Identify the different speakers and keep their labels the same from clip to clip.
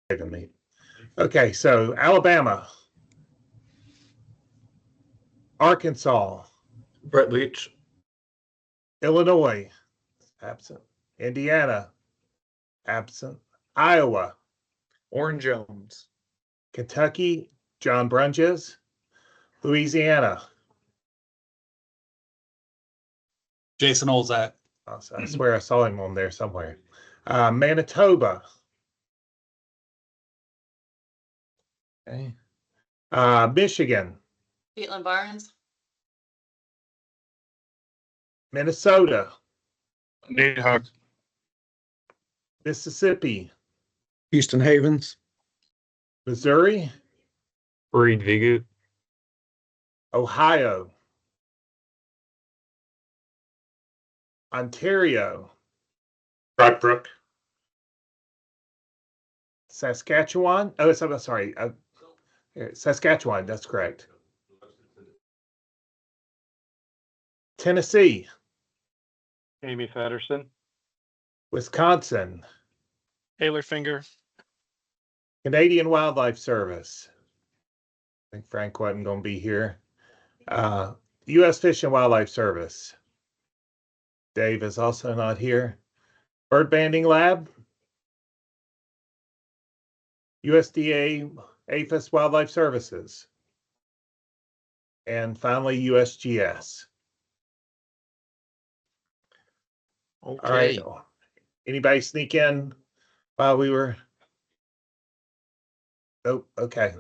Speaker 1: me. Okay, so Alabama, Arkansas,
Speaker 2: Brett Leach.
Speaker 1: Illinois, absent. Indiana, absent. Iowa,
Speaker 2: Orrin Jones.
Speaker 1: Kentucky, John Brunges. Louisiana,
Speaker 3: Jason Olzak.
Speaker 1: I swear I saw him on there somewhere. Manitoba. Okay. Michigan,
Speaker 4: Caitlin Barnes,
Speaker 1: Minnesota,
Speaker 5: Nate Huck.
Speaker 1: Mississippi,
Speaker 6: Houston Havens.
Speaker 1: Missouri,
Speaker 5: Reed Vigut.
Speaker 1: Ohio, Ontario,
Speaker 5: Brock Brook.
Speaker 1: Saskatchewan. Oh, sorry. Saskatchewan, that's correct. Tennessee,
Speaker 5: Amy Patterson.
Speaker 1: Wisconsin,
Speaker 7: Taylor Finger.
Speaker 1: Canadian Wildlife Service. I think Frank wasn't going to be here. U.S. Fish and Wildlife Service. Dave is also not here. Bird Banding Lab. USDA APHIS Wildlife Services. And finally, USGS.
Speaker 2: Okay.
Speaker 1: All right. Anybody sneak in while we were? Oh, okay.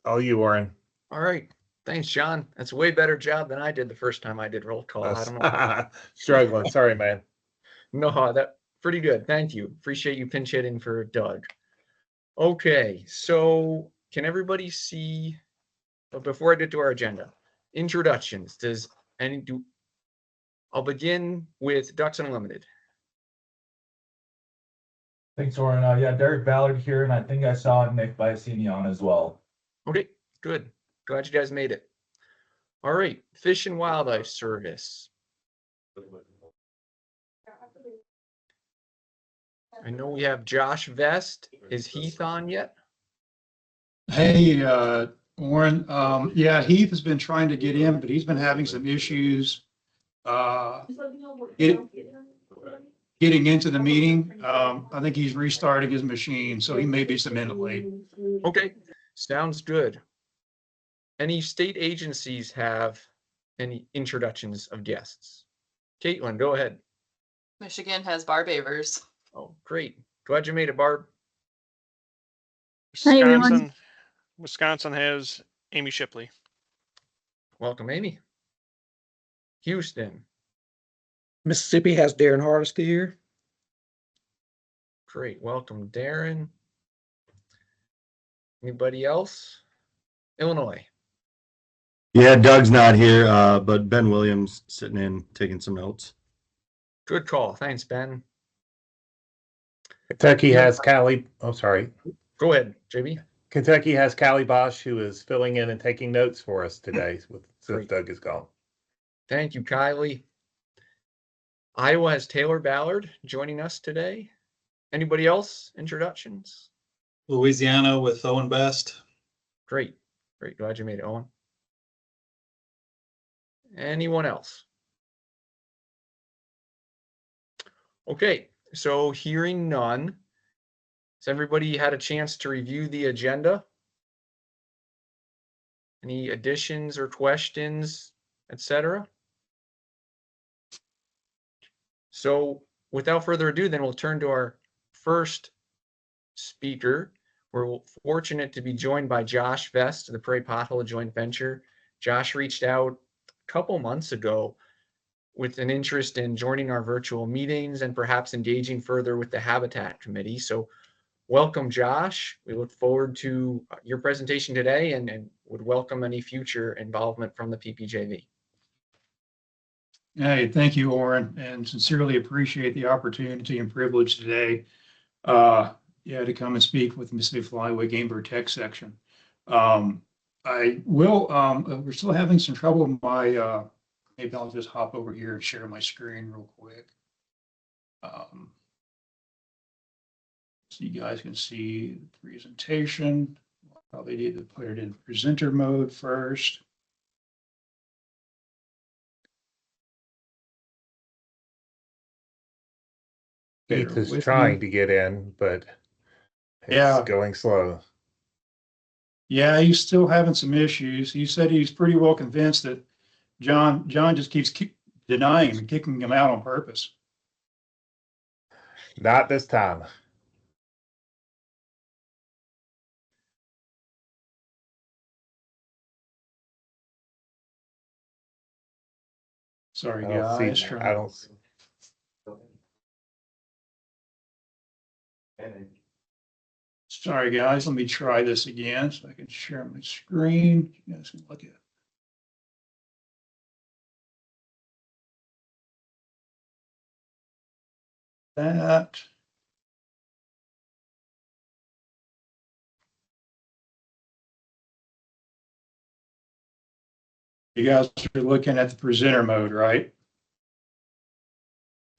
Speaker 1: All you, Warren.
Speaker 2: All right. Thanks, John. That's a way better job than I did the first time I did roll call. I don't know.
Speaker 1: Struggling. Sorry, man.
Speaker 2: No, that pretty good. Thank you. Appreciate you pinch hitting for Doug. Okay, so can everybody see? But before I get to our agenda, introductions. I'll begin with Ducks Unlimited.
Speaker 8: Thanks, Warren. Yeah, Derek Ballard here, and I think I saw Nick Bicini on as well.
Speaker 2: Okay, good. Glad you guys made it. All right, Fish and Wildlife Service. I know we have Josh Vest. Is Heath on yet?
Speaker 3: Hey, Warren. Yeah, Heath has been trying to get in, but he's been having some issues getting into the meeting. I think he's restarting his machine, so he may be some minute late.
Speaker 2: Okay, sounds good. Any state agencies have any introductions of guests? Caitlin, go ahead.
Speaker 4: Michigan has Barb Avers.
Speaker 2: Oh, great. Glad you made it, Barb.
Speaker 9: Hi, everyone.
Speaker 7: Wisconsin has Amy Shipley.
Speaker 2: Welcome, Amy. Houston.
Speaker 6: Mississippi has Darren Hardesty here.
Speaker 2: Great. Welcome, Darren. Anybody else? Illinois.
Speaker 10: Yeah, Doug's not here, but Ben Williams sitting in, taking some notes.
Speaker 2: Good call. Thanks, Ben.
Speaker 1: Kentucky has Callie. Oh, sorry.
Speaker 2: Go ahead, JB.
Speaker 1: Kentucky has Callie Bosch, who is filling in and taking notes for us today since Doug is gone.
Speaker 2: Thank you, Kylie. Iowa has Taylor Ballard joining us today. Anybody else? Introductions?
Speaker 3: Louisiana with Owen Best.
Speaker 2: Great. Great. Glad you made it, Owen. Anyone else? Okay, so hearing none, has everybody had a chance to review the agenda? Any additions or questions, etc.? So without further ado, then we'll turn to our first speaker. We're fortunate to be joined by Josh Vest of the Prairie Pothole Joint Venture. Josh reached out a couple months ago with an interest in joining our virtual meetings and perhaps engaging further with the Habitat Committee. So welcome, Josh. We look forward to your presentation today and would welcome any future involvement from the PPJV.
Speaker 3: Hey, thank you, Warren, and sincerely appreciate the opportunity and privilege today. To come and speak with Mississippi Flyway Game Bird Tech section. I will. We're still having some trouble with my. Maybe I'll just hop over here and share my screen real quick. So you guys can see the presentation. Probably need to put it in presenter mode first.
Speaker 1: Keith
Speaker 3: Bear
Speaker 1: is
Speaker 3: with
Speaker 1: trying
Speaker 3: me.
Speaker 1: to get in, but it's
Speaker 3: Yeah.
Speaker 1: going slow.
Speaker 3: Yeah, he's still having some issues. He said he's pretty well convinced that John just keeps denying him and kicking him out on purpose.
Speaker 1: Not this time.
Speaker 3: Sorry,
Speaker 1: I don't
Speaker 3: guys.
Speaker 1: see. I don't.
Speaker 3: Sorry, guys. Let me try this again so I can share my screen. You guys can look at it. That. You guys are looking at the presenter mode, right?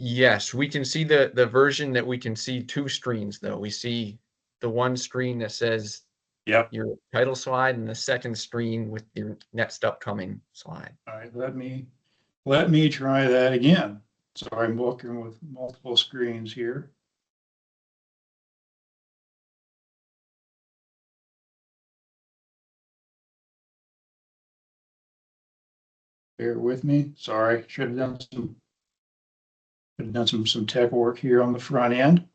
Speaker 2: Yes, we can see the version that we can see two screens though. We see the one screen that says
Speaker 3: Yep.
Speaker 2: your title slide and the second screen with your next upcoming slide.
Speaker 3: All right, let me try that again. Sorry, I'm working with multiple screens here. Bear with me. Sorry, should have done some tech work here on the front end.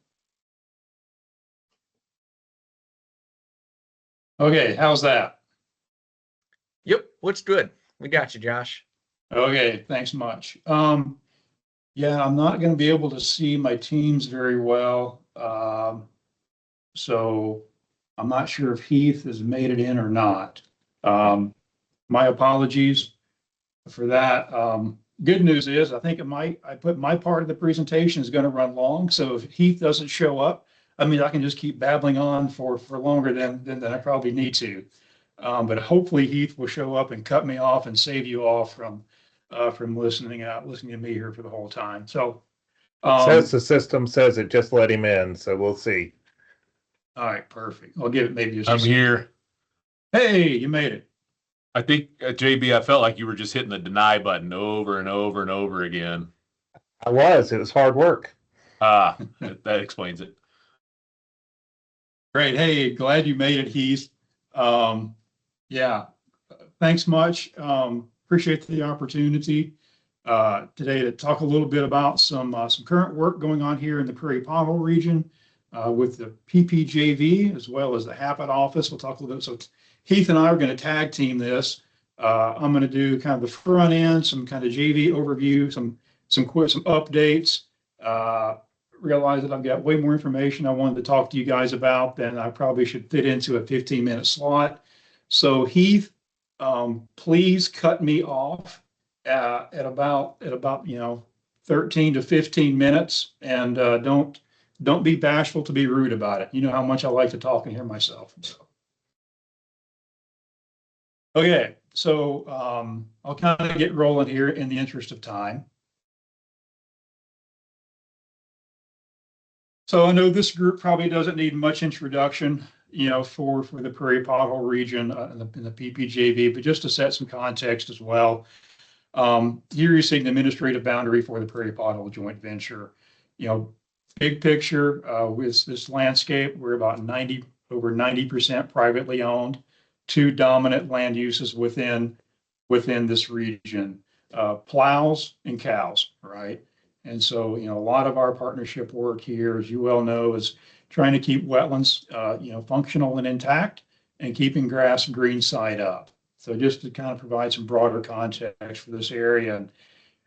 Speaker 3: Okay, how's that?
Speaker 2: Yep, looks good. We got you, Josh.
Speaker 3: Okay, thanks much. Yeah, I'm not going to be able to see my teams very well. So I'm not sure if Heath has made it in or not. My apologies for that. Good news is I think I put my part of the presentation is going to run long. So if Heath doesn't show up, I mean, I can just keep babbling on for longer than I probably need to. But hopefully Heath will show up and cut me off and save you all from listening to me here for the whole time. So,
Speaker 1: Says the system says it just let him in, so we'll see.
Speaker 3: all right, perfect. I'll give it maybe just.
Speaker 9: I'm here.
Speaker 3: Hey, you made it.
Speaker 9: I think, JB, I felt like you were just hitting the deny button over and over and over again.
Speaker 1: I was. It was hard work.
Speaker 9: That explains it.
Speaker 3: Great. Hey, glad you made it, Heath. Yeah, thanks much. Appreciate the opportunity today to talk a little bit about some current work going on here in the Prairie Pothole region with the PPJV as well as the HAPIT office. We'll talk a little bit. So Heath and I are going to tag team this. I'm going to do kind of the front end, some kind of JV overview, some updates. Realize that I've got way more information I wanted to talk to you guys about than I probably should fit into a 15-minute slot. So Heath, please cut me off at about 13 to 15 minutes, and don't be bashful to be rude about it. You know how much I like to talk and hear myself. So. Okay, so I'll kind of get rolling here in the interest of time. So I know this group probably doesn't need much introduction, for the Prairie Pothole region in the PPJV, but just to set some context as well. Here you're seeing the administrative boundary for the Prairie Pothole joint venture. Big picture with this landscape, we're about over 90% privately owned, two dominant land uses within this region, plows and cows, right? And so, a lot of our partnership work here, as you well know, is trying to keep wetlands, functional and intact and keeping grass and green side up. So just to kind of provide some broader context for this area.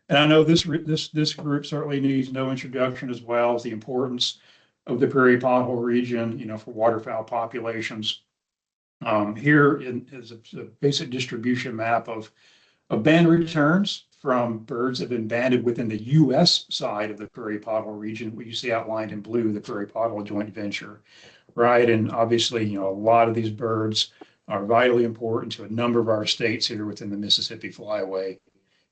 Speaker 3: And I know this group certainly needs no introduction, as well as the importance of the Prairie Pothole region, for waterfowl populations. Here is a basic distribution map of band returns from birds that have been banded within the U.S. side of the Prairie Pothole region, what you see outlined in blue, the Prairie Pothole joint venture, right? And obviously, a lot of these birds are vitally important to a number of our states here within the Mississippi Flyway.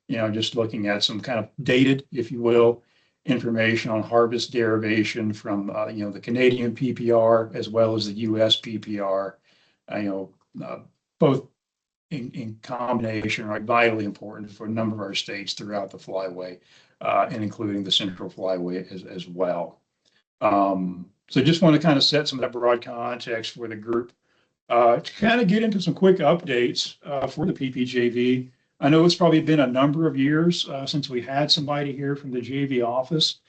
Speaker 3: Just looking at some kind of dated, if you will, information on harvest derivation from, the Canadian PPR as well as the US PPR. Both in combination are vitally important for a number of our states throughout the flyway, and including the Central Flyway as well. So just want to kind of set some of that broad context for the group. To kind of get into some quick updates for the PPJV. I know it's probably been a number of years since we had somebody here from the JV office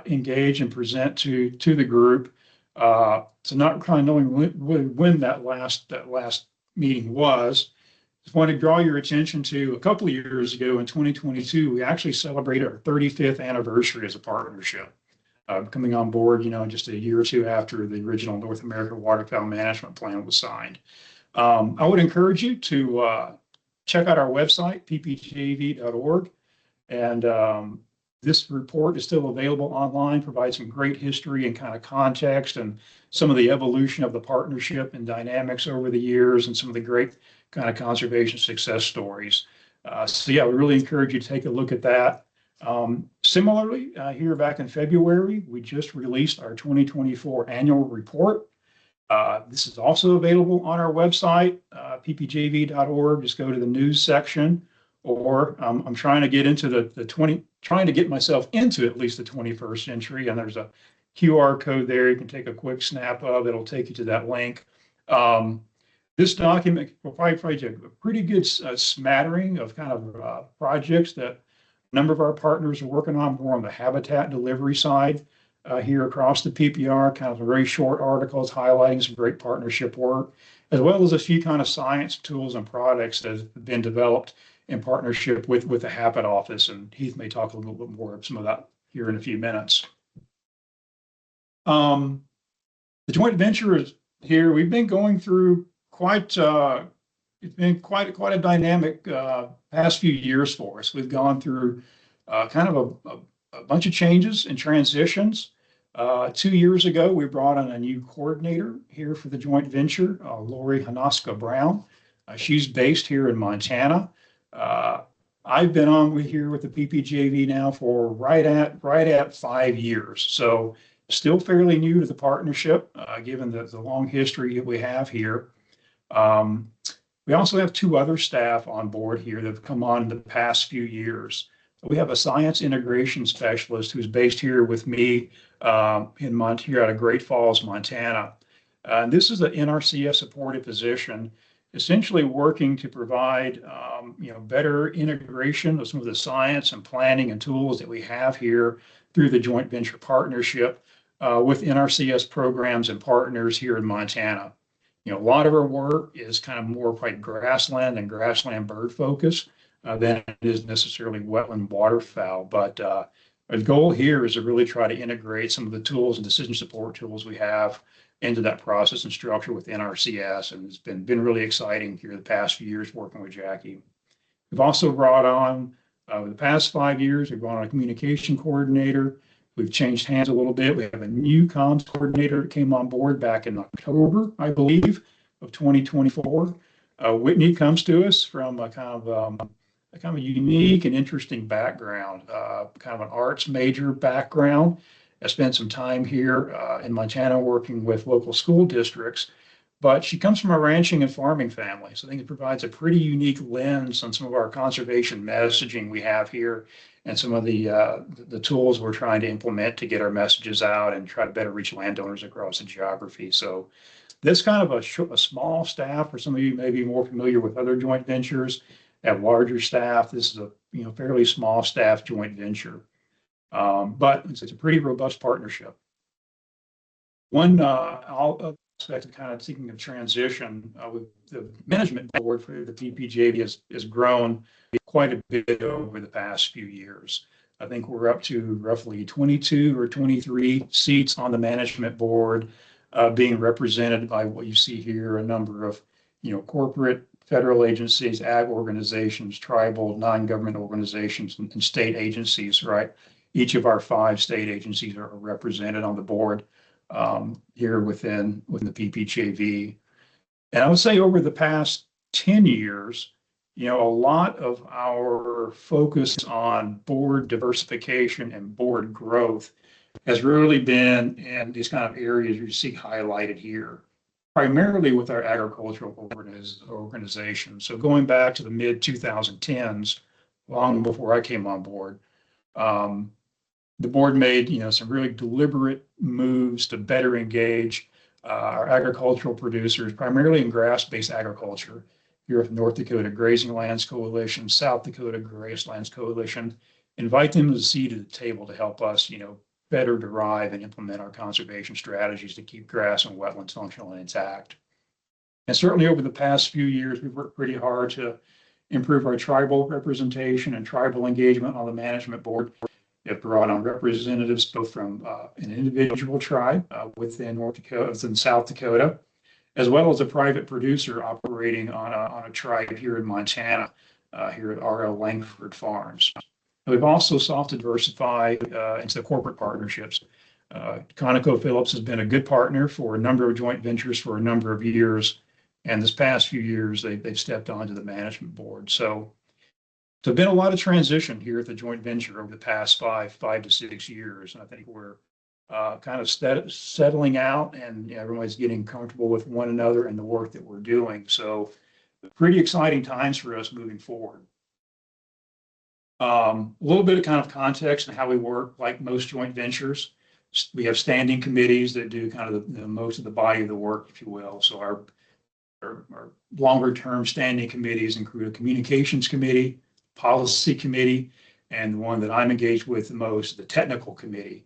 Speaker 3: engage and present to the group. So not kind of knowing when that last meeting was. Just want to draw your attention to a couple of years ago in 2022, we actually celebrated our 35th anniversary as a partnership. Coming on board, just a year or two after the original North American Waterfowl Management Plan was signed. I would encourage you to check out our website, ppjv.org. And this report is still available online, provides some great history and kind of context and some of the evolution of the partnership and dynamics over the years and some of the great kind of conservation success stories. So yeah, we really encourage you to take a look at that. Similarly, here back in February, we just released our 2024 annual report. This is also available on our website, ppjv.org. Just go to the news section, or I'm trying to get into trying to get myself into at least the 21st century. And there's a QR code there. You can take a quick snap of. It'll take you to that link. This document will probably a pretty good smattering of kind of projects that a number of our partners are working on, more on the habitat delivery side here across the PPR, kind of very short articles highlighting some great partnership work, as well as a few kind of science tools and products that have been developed in partnership with the Habit Office. And Heath may talk a little bit more of some of that here in a few minutes. The joint venture is here. We've been going through it's been quite a dynamic past few years for us. We've gone through kind of a bunch of changes and transitions. 2 years ago, we brought on a new coordinator here for the joint venture, Lori Hanaska Brown. She's based here in Montana. I've been on here with the PPJV now for right at 5 years. So still fairly new to the partnership, given the long history that we have here. We also have 2 other staff on board here that have come on in the past few years. We have a science integration specialist who's based here with me here out of Great Falls, Montana. This is an NRCS supported position, essentially working to provide better integration of some of the science and planning and tools that we have here through the joint venture partnership with NRCS programs and partners here in Montana. A lot of our work is kind of more like grassland and grassland bird focus than it is necessarily wetland waterfowl. But our goal here is to really try to integrate some of the tools and decision support tools we have into that process and structure with NRCS. And it's been really exciting here the past few years working with Jackie. We've also brought on, the past 5 years, we've brought on a communication coordinator. We've changed hands a little bit. We have a new comms coordinator that came on board back in October, I believe, of 2024. Whitney comes to us from a kind of a unique and interesting background, kind of an arts major background. I spent some time here in Montana working with local school districts, but she comes from a ranching and farming family. So I think it provides a pretty unique lens on some of our conservation messaging we have here and some of the tools we're trying to implement to get our messages out and try to better reach landowners across the geography. So this kind of a small staff, for some of you may be more familiar with other joint ventures, have larger staff. This is a fairly small staff joint venture, but it's a pretty robust partnership. One aspect of kind of thinking of transition with the management board for the PPJV has grown quite a bit over the past few years. I think we're up to roughly 22 or 23 seats on the management board, being represented by what you see here, a number of corporate, federal agencies, ag organizations, tribal, non-government organizations, and state agencies, right? Each of our 5 state agencies are represented on the board here within the PPJV. And I would say over the past 10 years, a lot of our focus on board diversification and board growth has really been in these kind of areas you see highlighted here, primarily with our agricultural organization. So going back to the mid 2010s, long before I came on board, the board made, some really deliberate moves to better engage our agricultural producers, primarily in grass-based agriculture. Here at North Dakota Grazing Lands Coalition, South Dakota Grasslands Coalition, invite them to the seat at the table to help us, better derive and implement our conservation strategies to keep grass and wetlands functional and intact. And certainly over the past few years, we've worked pretty hard to improve our tribal representation and tribal engagement on the management board. It brought on representatives both from an individual tribe within North Dakota, within South Dakota, as well as a private producer operating on a tribe here in Montana, here at RL Langford Farms. We've also sought to diversify into corporate partnerships. ConocoPhillips has been a good partner for a number of joint ventures for a number of years. And this past few years, they've stepped onto the management board. So there's been a lot of transition here at the joint venture over the past five to 6 years. And I think we're kind of settling out, and everybody's getting comfortable with one another and the work that we're doing. So pretty exciting times for us moving forward. A little bit of kind of context on how we work. Like most joint ventures, we have standing committees that do kind of the most of the body of the work, if you will. So our longer term standing committees include a communications committee, policy committee, and the one that I'm engaged with the most, the technical committee.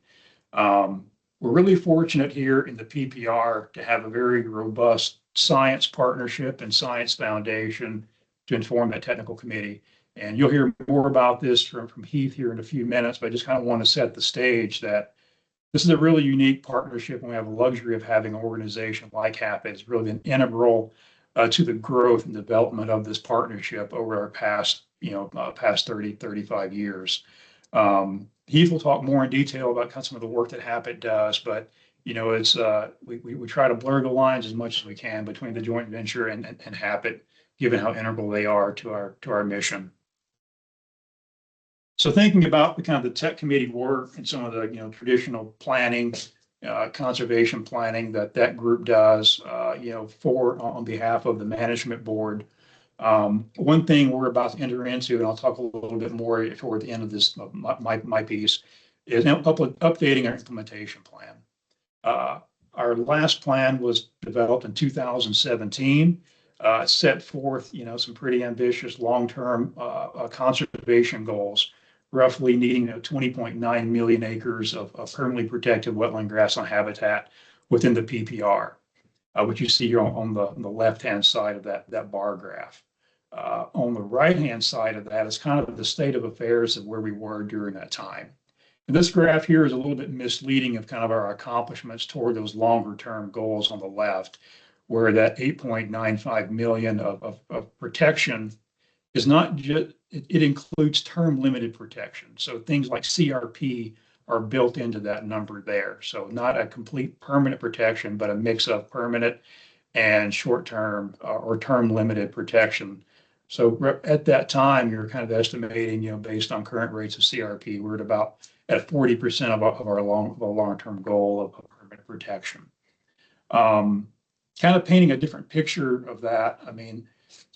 Speaker 3: We're really fortunate here in the PPR to have a very robust science partnership and science foundation to inform that technical committee. And you'll hear more about this from Heath here in a few minutes, but I just kind of want to set the stage that this is a really unique partnership, and we have the luxury of having an organization like HAPA. It's really been integral to the growth and development of this partnership over our past 30, 35 years. Heath will talk more in detail about kind of some of the work that HAPA does, but it's we try to blur the lines as much as we can between the joint venture and HAPA, given how integral they are to our mission. So thinking about the kind of the tech committee work and some of the traditional planning, conservation planning that group does, on behalf of the management board. One thing we're about to enter into, and I'll talk a little bit more toward the end of this my piece, is now updating our implementation plan. Our last plan was developed in 2017. Set forth some pretty ambitious long-term conservation goals, roughly needing 20.9 million acres of permanently protected wetland grassland habitat within the PPR, which you see here on the left-hand side of that bar graph. On the right-hand side of that is kind of the state of affairs of where we were during that time. And this graph here is a little bit misleading of kind of our accomplishments toward those longer-term goals on the left, where that 8.95 million of protection is not just, it includes term limited protection. So things like CRP are built into that number there. So not a complete permanent protection, but a mix of permanent and short-term or term limited protection. So at that time, you're kind of estimating, based on current rates of CRP, we're at 40% of our long-term goal of permanent protection. Kind of painting a different picture of that. I mean,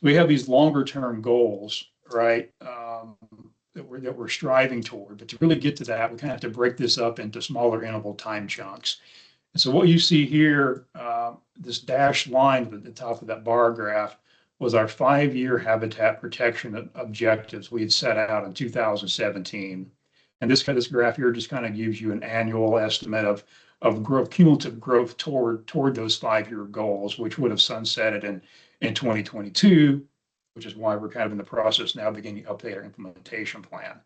Speaker 3: we have these longer term goals, right, that we're striving toward. But to really get to that, we kind of have to break this up into smaller interval time chunks. And so what you see here, this dashed line at the top of that bar graph, was our 5-year habitat protection objectives we had set out in 2017. And this graph here just kind of gives you an annual estimate of growth, cumulative growth toward those 5-year goals, which would have sunsetted in 2022, which is why we're kind of in the process now beginning to update our implementation plan.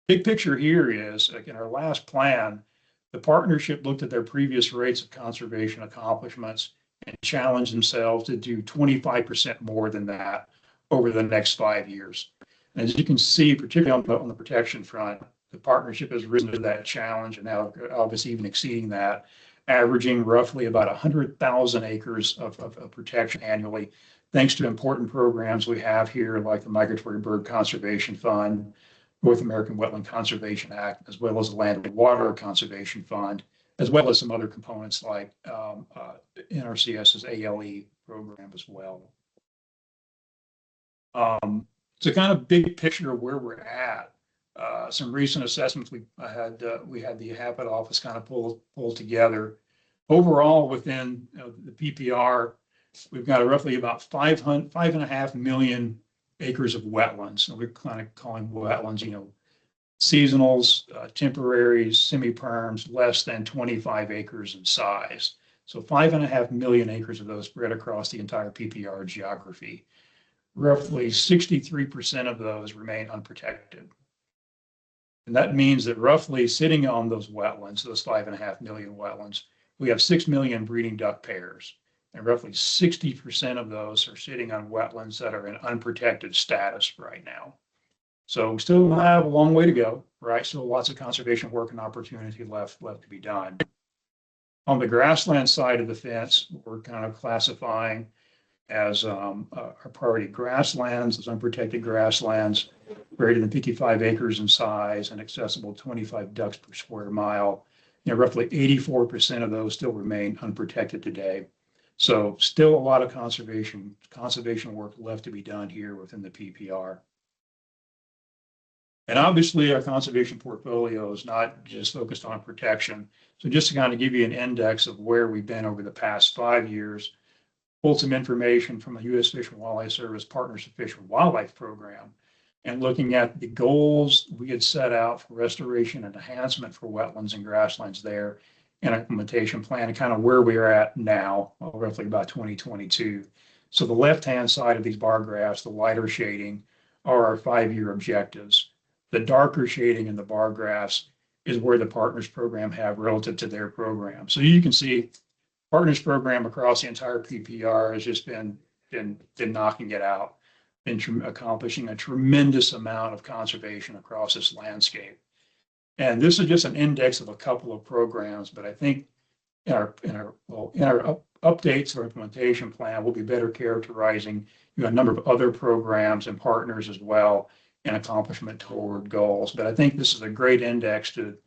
Speaker 3: Big picture here is, like in our last plan, the partnership looked at their previous rates of conservation accomplishments and challenged themselves to do 25% more than that over the next 5 years. And as you can see, particularly on the protection front, the partnership has risen to that challenge and now obviously even exceeding that averaging roughly about 100,000 acres of protection annually, thanks to important programs we have here, like the Migratory Bird Conservation Fund, North American Wetland Conservation Act, as well as the Land and Water Conservation Fund, as well as some other components like NRCS's ALE program as well. It's a kind of big picture of where we're at. Some recent assessments we had the Habit Office kind of pull together. Overall, within the PPR, we've got roughly about 5.5 million acres of wetlands. So we're kind of calling wetlands, seasonals, temporaries, semi-perms, less than 25 acres in size. So 5.5 million acres of those spread across the entire PPR geography. Roughly 63% of those remain unprotected. And that means that roughly sitting on those wetlands, those 5.5 million wetlands, we have 6 million breeding duck pairs. And roughly 60% of those are sitting on wetlands that are in unprotected status right now. So we still have a long way to go, right? Still lots of conservation work and opportunity left to be done. On the grassland side of the fence, we're kind of classifying as our priority grasslands, as unprotected grasslands, greater than 55 acres in size and accessible 25 ducks per square mile. Roughly 84% of those still remain unprotected today. So still a lot of conservation work left to be done here within the PPR. And obviously our conservation portfolio is not just focused on protection. So just to kind of give you an index of where we've been over the past 5 years, pulled some information from the U.S. Fish and Wildlife Service Partners of Fish and Wildlife Program, and looking at the goals we had set out for restoration and enhancement for wetlands and grasslands there, and implementation plan, and kind of where we are at now, roughly about 2022. So the left-hand side of these bar graphs, the lighter shading, are our 5-year objectives. The darker shading in the bar graphs is where the Partners Program have relative to their program. So you can see Partners Program across the entire PPR has just been knocking it out, been accomplishing a tremendous amount of conservation across this landscape. And this is just an index of a couple of programs, but I think in our updates or implementation plan, we'll be better characterizing a number of other programs and partners as well and accomplishment toward goals. But I think this is a great index to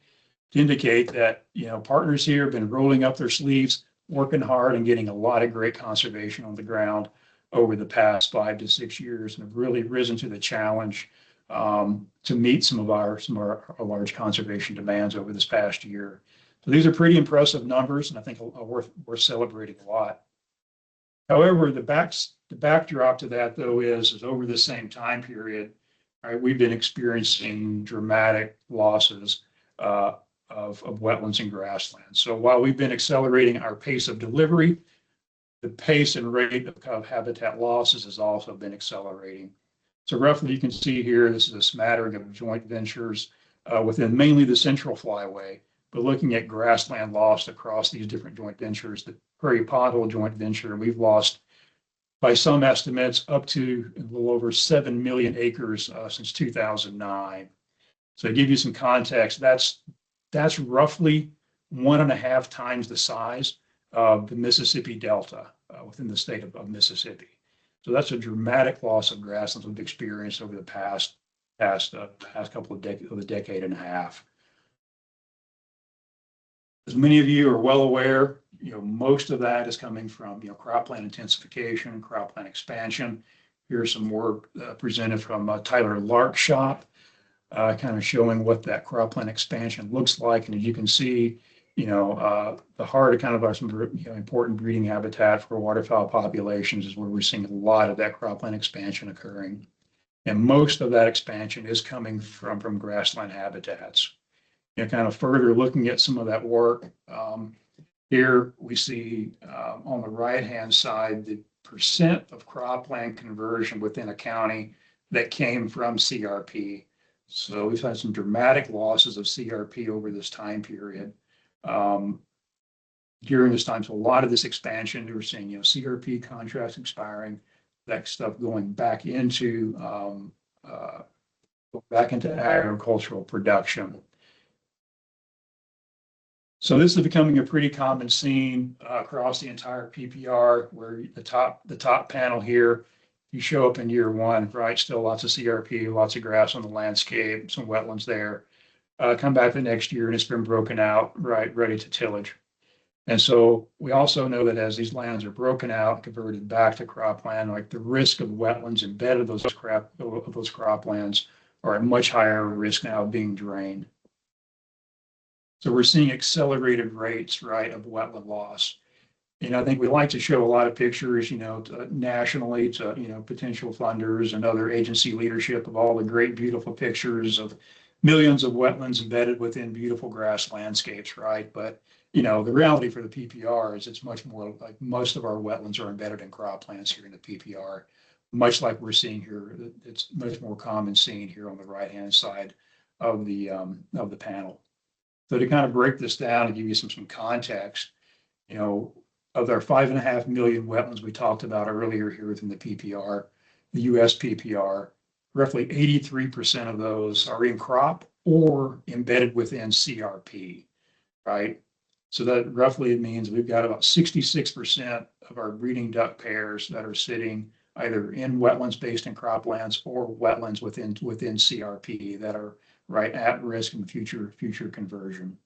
Speaker 3: indicate that partners here have been rolling up their sleeves, working hard and getting a lot of great conservation on the ground over the past 5 to 6 years, and have really risen to the challenge to meet some of our large conservation demands over this past year. So these are pretty impressive numbers, and I think worth celebrating a lot. However, the backdrop to that, though, is over the same time period, right, we've been experiencing dramatic losses of wetlands and grasslands. So while we've been accelerating our pace of delivery, the pace and rate of habitat losses has also been accelerating. So roughly you can see here, this is a smattering of joint ventures within mainly the Central Flyway, but looking at grassland lost across these different joint ventures, the Prairie Pothole joint venture, we've lost, by some estimates, up to a little over 7 million acres since 2009. So to give you some context, that's roughly 1.5 times the size of the Mississippi Delta within the state of Mississippi. So that's a dramatic loss of grasslands we've experienced over the past couple of decade and a half. As many of you are well aware, most of that is coming from cropland intensification, cropland expansion. Here's some work presented from Tyler Lark's shop, kind of showing what that cropland expansion looks like. And as you can see, the heart of kind of our some important breeding habitat for waterfowl populations is where we're seeing a lot of that cropland expansion occurring. And most of that expansion is coming from grassland habitats. Kind of further looking at some of that work, here we see on the right-hand side, the percent of cropland conversion within a county that came from CRP. So we've had some dramatic losses of CRP over this time period. During this time, so a lot of this expansion, we're seeing, CRP contracts expiring, that stuff going back into agricultural production. So this is becoming a pretty common scene across the entire PPR, where the top panel here, you show up in year one, right? Still lots of CRP, lots of grass on the landscape, some wetlands there. Come back the next year and it's been broken out, right, ready to tillage. And so we also know that as these lands are broken out, converted back to cropland, like the risk of wetlands embedded of those croplands are at much higher risk now of being drained. So we're seeing accelerated rates, right, of wetland loss. And I think we like to show a lot of pictures, nationally to, potential funders and other agency leadership of all the great, beautiful pictures of millions of wetlands embedded within beautiful grass landscapes, right? But, the reality for the PPR is it's much more like most of our wetlands are embedded in croplands here in the PPR, much like we're seeing here. It's much more common seen here on the right-hand side of the panel. So to kind of break this down and give you some context, of our 5.5 million wetlands we talked about earlier here within the PPR, the US PPR, roughly 83% of those are in crop or embedded within CRP, right? So that roughly means we've got about 66% of our breeding duck pairs that are sitting either in wetlands based in croplands or wetlands within CRP that are right at risk in future conversion.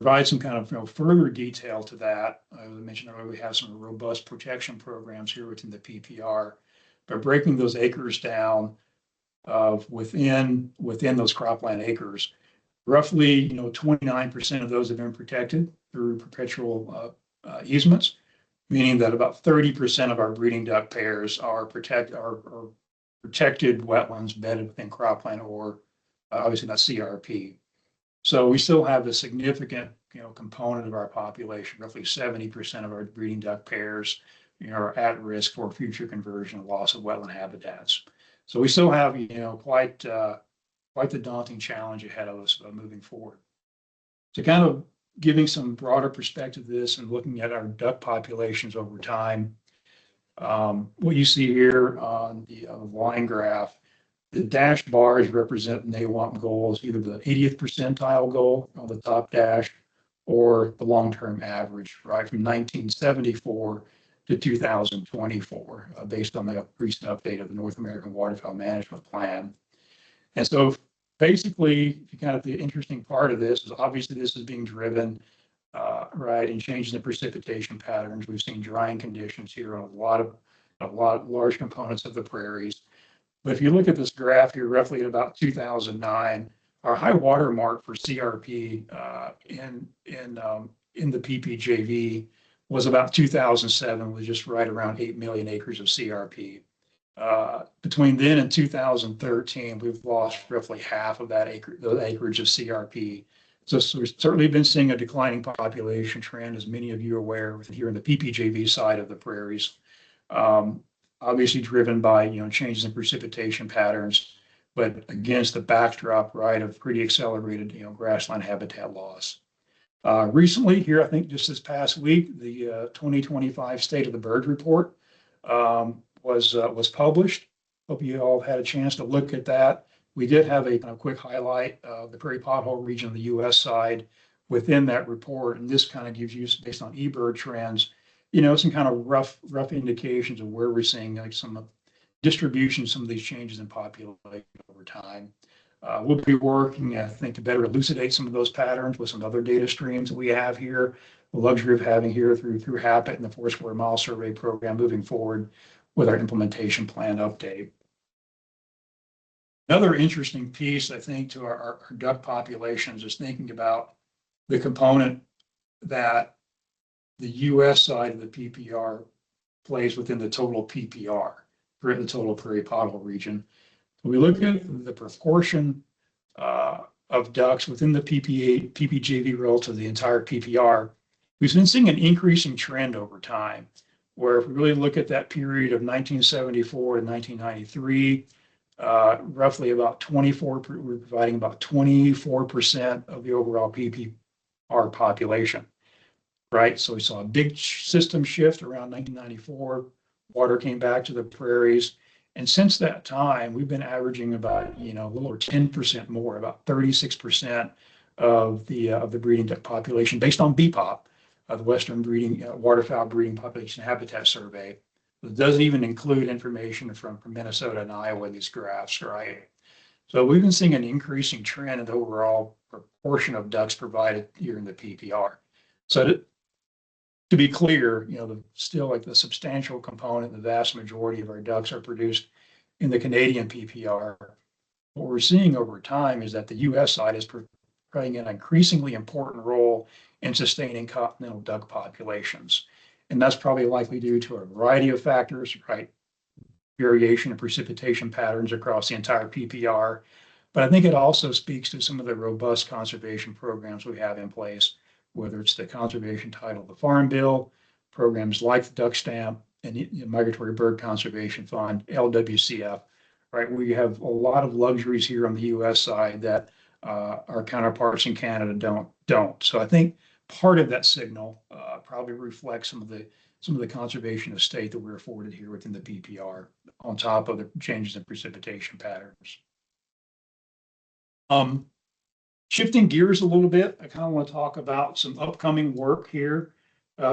Speaker 3: Provide some kind of further detail to that. I mentioned earlier we have some robust protection programs here within the PPR. By breaking those acres down within those cropland acres, roughly 29% of those have been protected through perpetual easements, meaning that about 30% of our breeding duck pairs are protected wetlands bedded within cropland or obviously not CRP. So we still have a significant component of our population, roughly 70% of our breeding duck pairs are at risk for future conversion and loss of wetland habitats. So we still have quite the daunting challenge ahead of us moving forward. So kind of giving some broader perspective to this and looking at our duck populations over time, what you see here on the line graph, the dashed bars represent NAWAMP goals, either the 80th percentile goal on the top dash or the long-term average, right, from 1974 to 2024, based on the recent update of the North American Waterfowl Management Plan. And so basically, the interesting part of this is obviously this is being driven, right, in changing the precipitation patterns. We've seen drying conditions here on a lot of large components of the prairies. But if you look at this graph here, roughly at about 2009, our high water mark for CRP in the PPJV was about 2007, with just right around 8 million acres of CRP. Between then and 2013, we've lost roughly half of the acreage of CRP. So we've certainly been seeing a declining population trend, as many of you are aware, here in the PPJV side of the prairies. Obviously driven by changes in precipitation patterns, but against the backdrop, right, of pretty accelerated grassland habitat loss. Recently here, I think just this past week, the 2025 State of the Bird Report was published. Hope you all had a chance to look at that. We did have a kind of quick highlight of the prairie pothole region on the US side within that report, and this kind of gives you, based on eBird trends, some kind of rough indications of where we're seeing like some distribution, some of these changes in population over time. We'll be working, I think, to better elucidate some of those patterns with some other data streams that we have here, the luxury of having here through HAPIT and the 4 Square Mile Survey program moving forward with our implementation plan update. Another interesting piece, I think, to our duck populations is thinking about the component that the US side of the PPR plays within the total PPR, for the total prairie pothole region. When we look at the proportion of ducks within the PPJV relative to the entire PPR, we've been seeing an increasing trend over time, where if we really look at that period of 1974 to 1993, roughly about 24, we're providing about 24% of the overall PPR population. Right, so we saw a big system shift around 1994. Water came back to the prairies, and since that time, we've been averaging about a little over 10% more, about 36% of the breeding duck population based on BPOP, the Western breeding waterfowl breeding population habitat survey. It doesn't even include information from Minnesota and Iowa in these graphs, right? So we've been seeing an increasing trend in the overall proportion of ducks provided here in the PPR. So to be clear, still like the substantial component, the vast majority of our ducks are produced in the Canadian PPR. What we're seeing over time is that the US side is playing an increasingly important role in sustaining continental duck populations. And that's probably likely due to a variety of factors, right? Variation in precipitation patterns across the entire PPR. But I think it also speaks to some of the robust conservation programs we have in place, whether it's the conservation title of the Farm Bill, programs like the Duck Stamp and the Migratory Bird Conservation Fund, LWCF, right? We have a lot of luxuries here on the US side that our counterparts in Canada don't. So I think part of that signal probably reflects some of the conservation of state that we're afforded here within the PPR, on top of the changes in precipitation patterns. Shifting gears a little bit, I kind of want to talk about some upcoming work here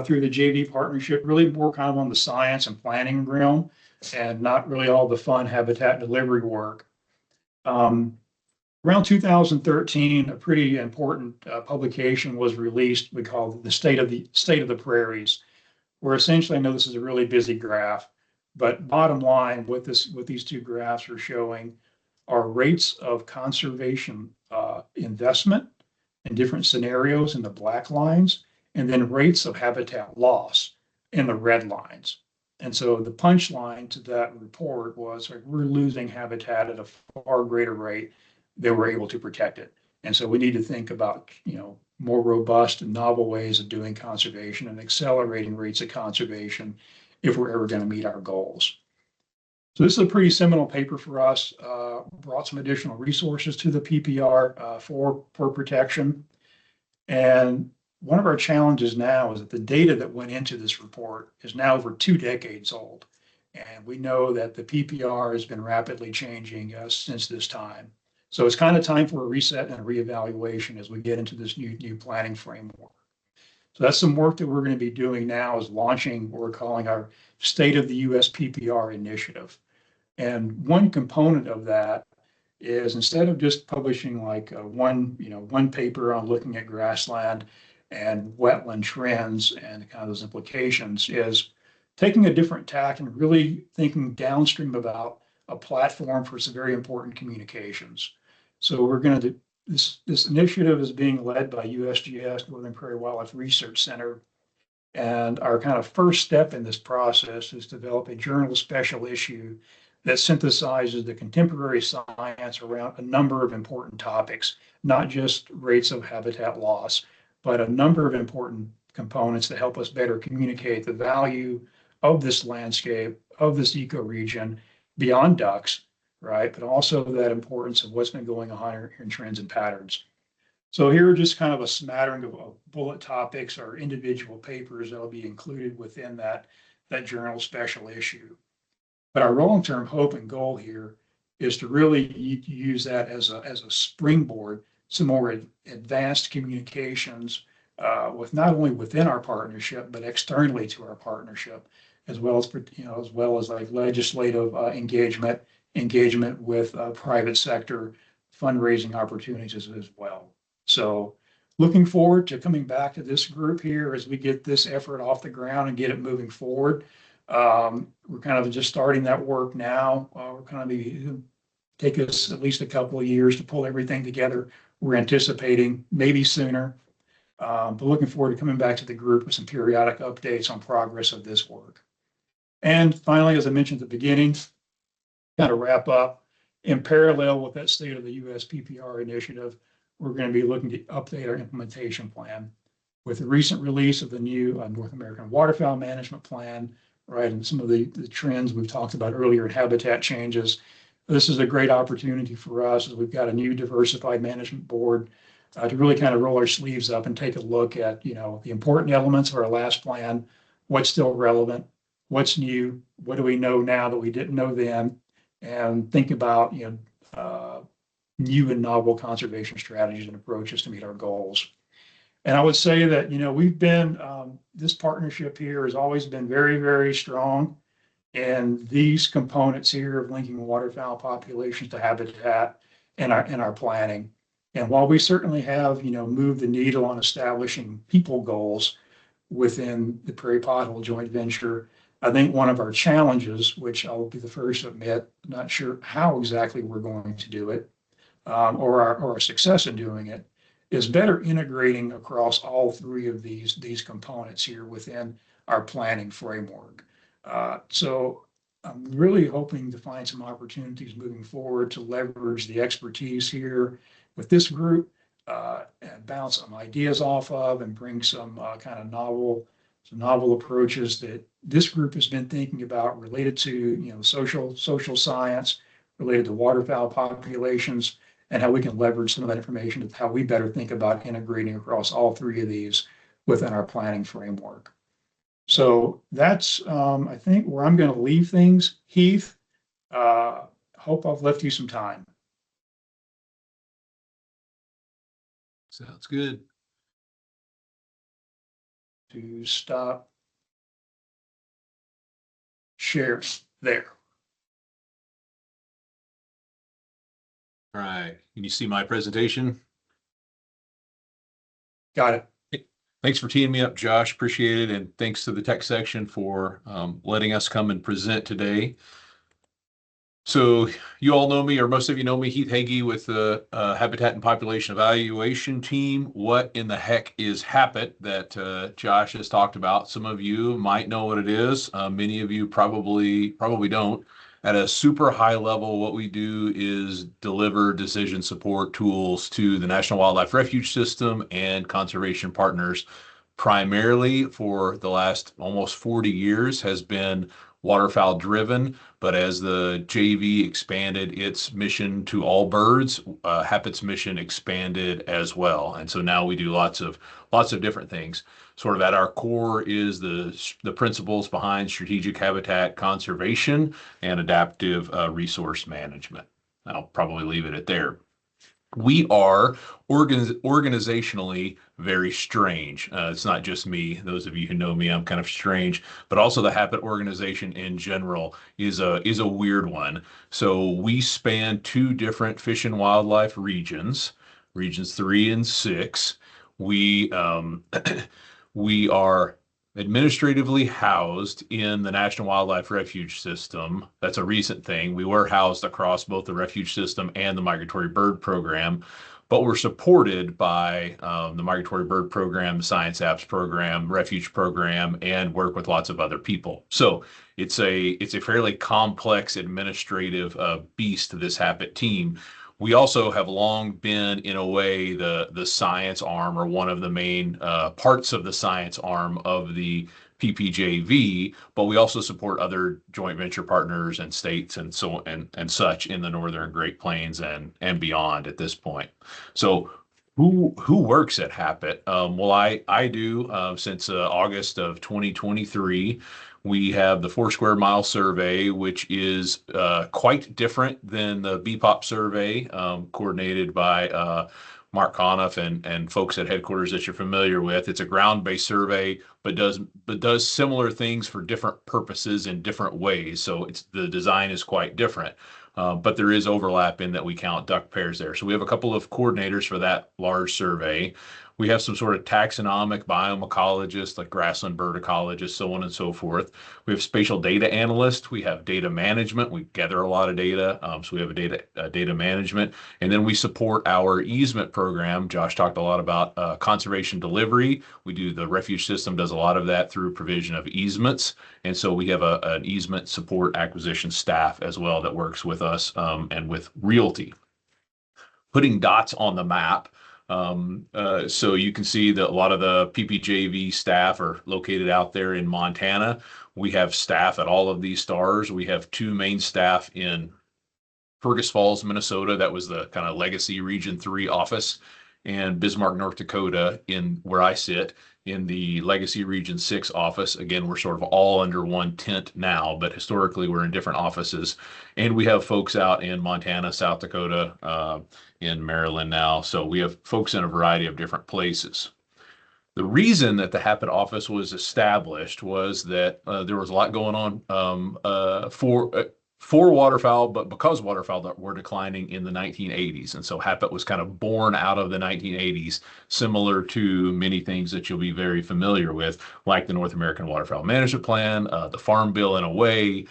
Speaker 3: through the JV partnership, really more kind of on the science and planning realm, and not really all the fun habitat delivery work. Around 2013, a pretty important publication was released. We call it the State of the Prairies, where essentially, I know this is a really busy graph, but bottom line, what these two graphs are showing are rates of conservation investment in different scenarios in the black lines, and then rates of habitat loss in the red lines. And so the punchline to that report was like, we're losing habitat at a far greater rate than we're able to protect it. And so we need to think about, more robust and novel ways of doing conservation and accelerating rates of conservation if we're ever going to meet our goals. So this is a pretty seminal paper for us, brought some additional resources to the PPR for protection. And one of our challenges now is that the data that went into this report is now over 2 decades old. And we know that the PPR has been rapidly changing since this time. So it's kind of time for a reset and a reevaluation as we get into this new planning framework. So that's some work that we're going to be doing now, is launching what we're calling our State of the US PPR initiative. And one component of that is, instead of just publishing like one paper on looking at grassland and wetland trends and kind of those implications, is taking a different tack and really thinking downstream about a platform for some very important communications. So we're going to do this initiative is being led by USGS, Northern Prairie Wildlife Research Center. And our kind of first step in this process is to develop a journal special issue that synthesizes the contemporary science around a number of important topics, not just rates of habitat loss, but a number of important components that help us better communicate the value of this landscape, of this ecoregion beyond ducks, right? But also that importance of what's been going on in trends and patterns. So here are just kind of a smattering of bullet topics or individual papers that'll be included within that journal special issue. But our long-term hope and goal here is to really use that as a springboard, some more advanced communications with not only within our partnership, but externally to our partnership, as well as like legislative engagement with private sector fundraising opportunities as well. So looking forward to coming back to this group here as we get this effort off the ground and get it moving forward. We're kind of just starting that work now. We're kind of take us at least a couple of years to pull everything together. We're anticipating maybe sooner, but looking forward to coming back to the group with some periodic updates on progress of this work. And finally, as I mentioned at the beginning, kind of wrap up, in parallel with that State of the US PPR initiative, we're going to be looking to update our implementation plan with the recent release of the new North American Waterfowl Management Plan, right? And some of the trends we've talked about earlier in habitat changes. This is a great opportunity for us as we've got a new diversified management board to really kind of roll our sleeves up and take a look at, the important elements of our last plan, what's still relevant, what's new, what do we know now that we didn't know then, and think about, new and novel conservation strategies and approaches to meet our goals. And I would say that, we've been, this partnership here has always been very, very strong. And these components here of linking waterfowl populations to habitat in our planning. And while we certainly have, moved the needle on establishing people goals within the Prairie Pothole joint venture, I think one of our challenges, which I'll be the first to admit, not sure how exactly we're going to do it, or our success in doing it, is better integrating across all three of these components here within our planning framework. So I'm really hoping to find some opportunities moving forward to leverage the expertise here with this group, and bounce some ideas off of and bring some kind of novel approaches that this group has been thinking about related to, social science, related to waterfowl populations, and how we can leverage some of that information to how we better think about integrating across all three of these within our planning framework. So that's, I think, where I'm going to leave things. Heath, hope I've left you some time.
Speaker 9: Sounds good.
Speaker 3: To stop sharing there.
Speaker 9: All right. Can you see my presentation?
Speaker 3: Got it.
Speaker 9: Thanks for teeing me up, Josh. Appreciate it. And thanks to the tech section for letting us come and present today. So you all know me, or most of you know me, Heath Hagee with the Habitat and Population Evaluation Team. What in the heck is HAPIT that Josh has talked about? Some of you might know what it is. Many of you probably don't. At a super high level, what we do is deliver decision support tools to the National Wildlife Refuge System and conservation partners. Primarily for the last almost 40 years has been waterfowl driven, but as the JV expanded its mission to all birds, HAPIT's mission expanded as well. And so now we do lots of different things. Sort of at our core is the principles behind strategic habitat conservation and adaptive resource management. I'll probably leave it at there. We are organizationally very strange. It's not just me. Those of you who know me, I'm kind of strange, but also the HAPIT organization in general is a weird one. So we span two different fish and wildlife regions, regions 3 and 6. We we are administratively housed in the National Wildlife Refuge System. That's a recent thing. We were housed across both the refuge system and the Migratory Bird Program, but we're supported by the Migratory Bird Program, the Science Apps Program, Refuge Program, and work with lots of other people. So it's a fairly complex administrative beast, this HAPIT team. We also have long been, in a way, the science arm, or one of the main parts of the science arm of the PPJV, but we also support other joint venture partners and states and so and such in the Northern Great Plains and beyond at this point. So who works at HAPIT? Well, I do since August of 2023. We have the 4 square mile survey, which is quite different than the BPOP survey, coordinated by Mark Conniff and folks at headquarters that you're familiar with. It's a ground-based survey, but does similar things for different purposes in different ways. So the design is quite different. But there is overlap in that we count duck pairs there. So we have a couple of coordinators for that large survey. We have some sort of taxonomic biomecologists, like grassland bird ecologists, so on and so forth. We have spatial data analysts. We have data management. We gather a lot of data, so we have a data management. And then we support our easement program. Josh talked a lot about conservation delivery. The refuge system does a lot of that through provision of easements. And so we have an easement support acquisition staff as well that works with us and with Realty. Putting dots on the map. So you can see that a lot of the PPJV staff are located out there in Montana. We have staff at all of these stars. We have 2 main staff in Fergus Falls, Minnesota. That was the kind of legacy Region 3 office, and Bismarck, North Dakota, in where I sit, in the Legacy Region 6 office. Again, we're sort of all under one tent now, but historically we're in different offices. And we have folks out in Montana, South Dakota, in Maryland now. So we have folks in a variety of different places. The reason that the HAPIT office was established was that there was a lot going on for waterfowl, but because waterfowl were declining in the 1980s. And so HAPIT was kind of born out of the 1980s, similar to many things that you'll be very familiar with, like the North American Waterfowl Management Plan, the Farm Bill in a way,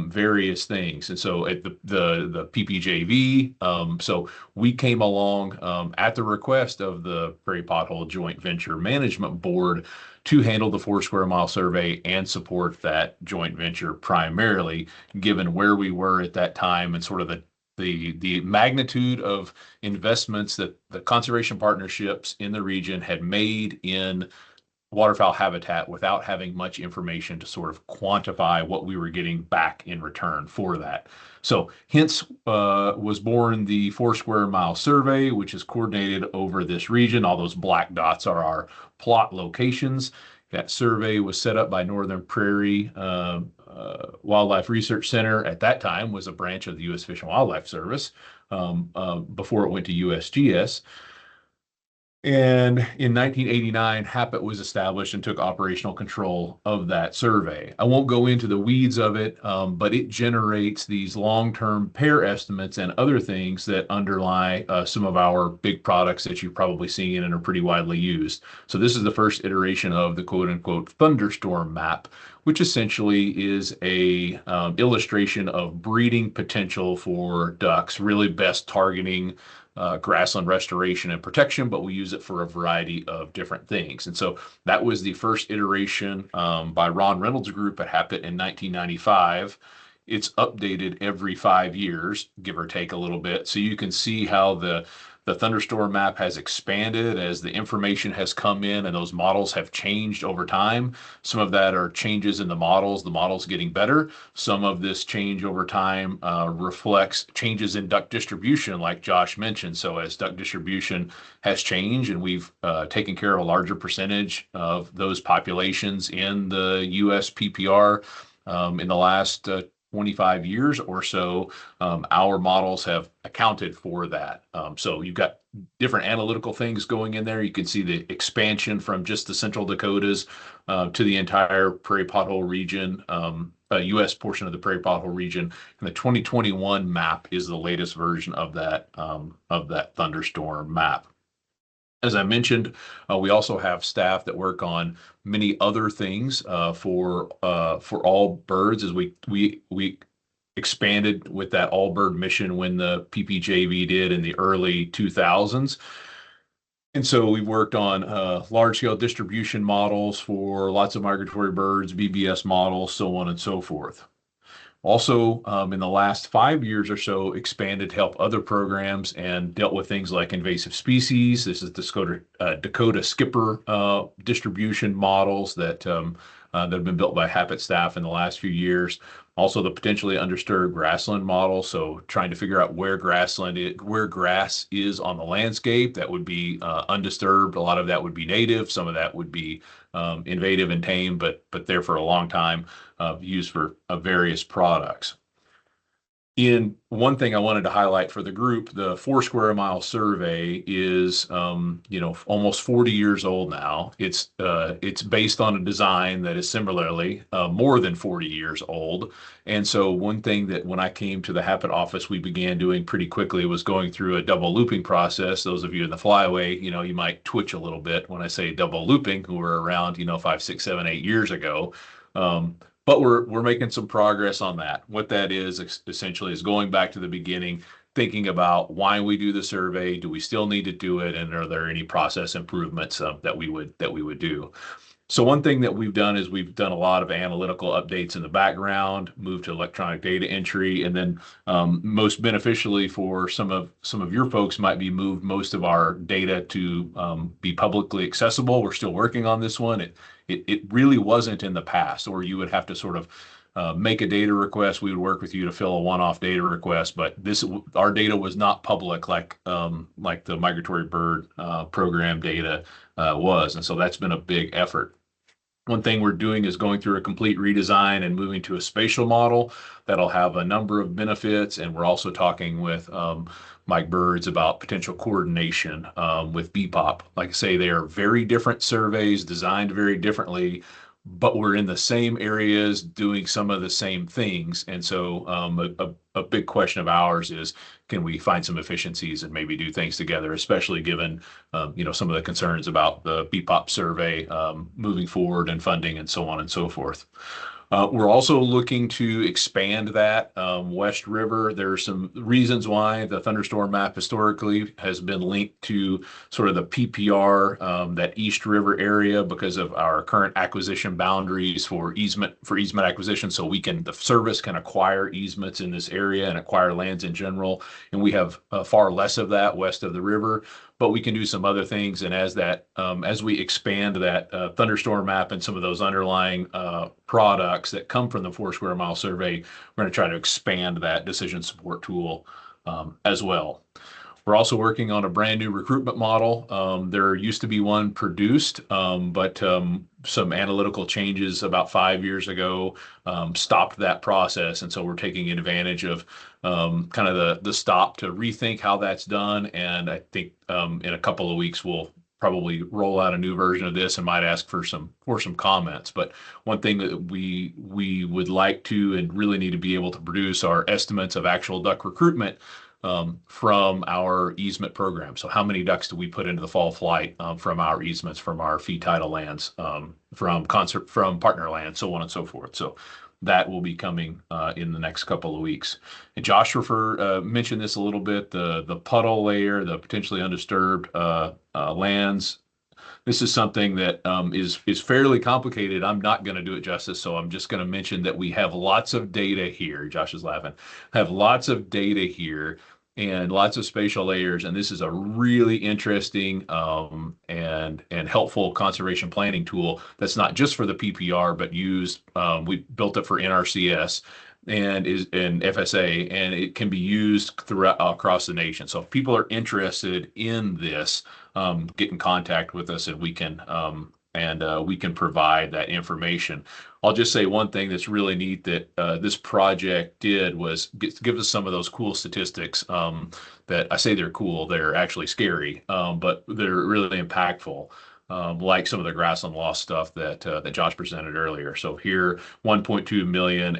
Speaker 9: various things. And so at the PPJV, so we came along at the request of the Prairie Pothole Joint Venture Management Board to handle the 4 square mile survey and support that joint venture primarily, given where we were at that time and sort of the magnitude of investments that the conservation partnerships in the region had made in waterfowl habitat without having much information to sort of quantify what we were getting back in return for that. So hence was born the 4 square mile survey, which is coordinated over this region. All those black dots are our plot locations. That survey was set up by Northern Prairie Wildlife Research Center. At that time was a branch of the U.S. Fish and Wildlife Service before it went to USGS. And in 1989, HAPIT was established and took operational control of that survey. I won't go into the weeds of it, but it generates these long-term pair estimates and other things that underlie some of our big products that you've probably seen and are pretty widely used. So this is the first iteration of the quote-unquote thunderstorm map, which essentially is a illustration of breeding potential for ducks, really best targeting grassland restoration and protection, but we use it for a variety of different things. And so that was the first iteration by Ron Reynolds Group at HAPIT in 1995. It's updated every 5 years, give or take a little bit. So you can see how the thunderstorm map has expanded as the information has come in and those models have changed over time. Some of that are changes in the models getting better. Some of this change over time reflects changes in duck distribution, like Josh mentioned. So as duck distribution has changed and we've taken care of a larger percentage of those populations in the US PPR in the last 25 years or so, our models have accounted for that. So you've got different analytical things going in there. You can see the expansion from just the Central Dakotas to the entire Prairie Pothole region, U.S. portion of the Prairie Pothole region. And the 2021 map is the latest version of that thunderstorm map. As I mentioned, we also have staff that work on many other things for all birds as we expanded with that all bird mission when the PPJV did in the early 2000s. And so we worked on large scale distribution models for lots of migratory birds, BBS models, so on and so forth. Also, in the last 5 years or so, expanded to help other programs and dealt with things like invasive species. This is the Dakota skipper distribution models that have been built by HAPIT staff in the last few years. Also, the potentially undisturbed grassland model. So trying to figure out where grass is on the landscape that would be undisturbed. A lot of that would be native. Some of that would be invasive and tame, but there for a long time, used for various products. In one thing I wanted to highlight for the group, the 4 square mile survey is, almost 40 years old now. It's based on a design that is similarly more than 40 years old. And so one thing that when I came to the HAPIT office, we began doing pretty quickly was going through a double looping process. Those of you in the flyway, you might twitch a little bit when I say double looping, who were around, 5, 6, 7, 8 years ago. But we're making some progress on that. What that is essentially is going back to the beginning, thinking about why we do the survey. Do we still need to do it? And are there any process improvements that we would do? So one thing that we've done is we've done a lot of analytical updates in the background, moved to electronic data entry, and then most beneficially for some of your folks might be moved most of our data to be publicly accessible. We're still working on this one. It really wasn't in the past, or you would have to sort of make a data request, we would work with you to fill a one-off data request. But our data was not public like the migratory bird program data was, and so that's been a big effort. One thing we're doing is going through a complete redesign and moving to a spatial model that'll have a number of benefits. And we're also talking with Mike Birds about potential coordination with BPOP. Like I say, they are very different surveys designed very differently, but we're in the same areas doing some of the same things. And so a big question of ours is, can we find some efficiencies and maybe do things together, especially given some of the concerns about the BPOP survey moving forward and funding and so on and so forth. We're also looking to expand that West River. There are some reasons why the thunderstorm map historically has been linked to sort of the PPR, that East River area, because of our current acquisition boundaries for easement acquisition. So the service can acquire easements in this area and acquire lands in general. And we have far less of that west of the river, but we can do some other things. And as we expand that thunderstorm map and some of those underlying products that come from the 4 square mile survey, we're going to try to expand that decision support tool as well. We're also working on a brand new recruitment model. There used to be one produced, but some analytical changes about 5 years ago stopped that process. And so we're taking advantage of kind of the stop to rethink how that's done. And I think in a couple of weeks, we'll probably roll out a new version of this and might ask for some comments. But one thing that we would like to and really need to be able to produce are estimates of actual duck recruitment from our easement program. So how many ducks do we put into the fall flight from our easements, from our fee title lands, from partner land, so on and so forth. So that will be coming in the next couple of weeks. And Josh mentioned this a little bit, the puddle layer, the potentially undisturbed lands. This is something that is fairly complicated. I'm not going to do it justice, so I'm just going to mention that we have lots of data here. Josh is laughing. Have lots of data here and lots of spatial layers, and this is a really interesting and helpful conservation planning tool that's not just for the PPR, but we built it for NRCS and FSA, and it can be used across the nation. So if people are interested in this, get in contact with us, and we can provide that information. I'll just say one thing that's really neat that this project did was give us some of those cool statistics that I say they're cool. They're actually scary, but they're really impactful. Like some of the grassland loss stuff that Josh presented earlier. So here, 1.2 million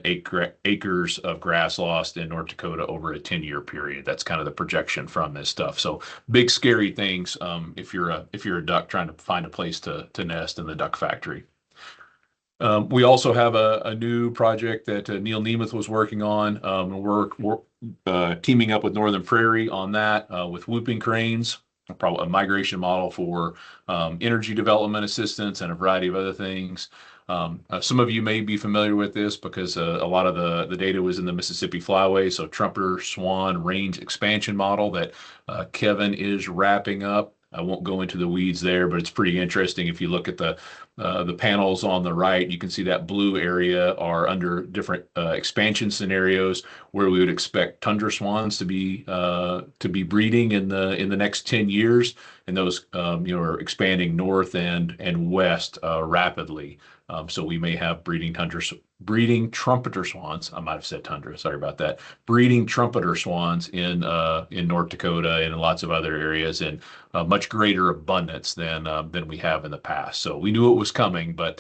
Speaker 9: acres of grass lost in North Dakota over a 10-year period. That's kind of the projection from this stuff. So big, scary things if you're a duck trying to find a place to nest in the duck factory. We also have a new project that Neil Nemeth was working on. We're teaming up with Northern Prairie on that with whooping cranes. A migration model for energy development assistance and a variety of other things. Some of you may be familiar with this because a lot of the data was in the Mississippi Flyway. So trumpeter swan range expansion model that Kevin is wrapping up. I won't go into the weeds there, but it's pretty interesting. If you look at the panels on the right, you can see that blue area are under different expansion scenarios where we would expect tundra swans to be breeding in the next 10 years, and those are expanding north and west rapidly. So we may have breeding trumpeter swans. I might have said tundra. Sorry about that. Breeding trumpeter swans in North Dakota and in lots of other areas in much greater abundance than we have in the past. So we knew it was coming, but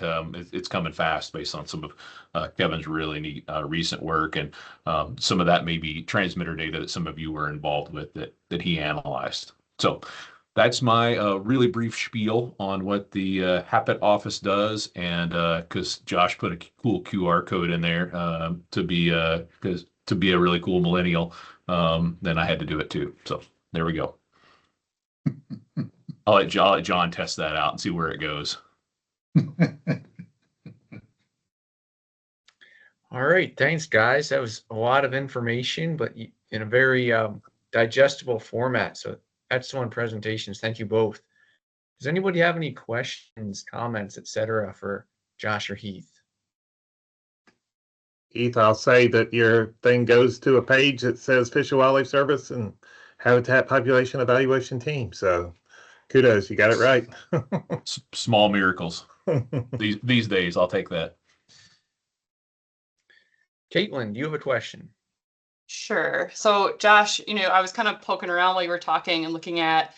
Speaker 9: it's coming fast based on some of Kevin's really neat recent work, and some of that may be transmitter data that some of you were involved with that he analyzed. So that's my really brief spiel on what the HAPIT office does, and because Josh put a cool QR code in there to be a really cool millennial, then I had to do it too. So there we go. I'll let John test that out and see where it goes.
Speaker 2: All right, thanks, guys. That was a lot of information, but in a very digestible format. So excellent presentations. Thank you both. Does anybody have any questions, comments, etc. for Josh or Heath?
Speaker 1: Heath, I'll say that your thing goes to a page that says Fish and Wildlife Service and Habitat Population Evaluation Team. So kudos, you got it right.
Speaker 9: Small miracles. These days, I'll take that.
Speaker 2: Caitlin, do you have a question?
Speaker 4: Sure. So Josh, I was kind of poking around while you were talking and looking at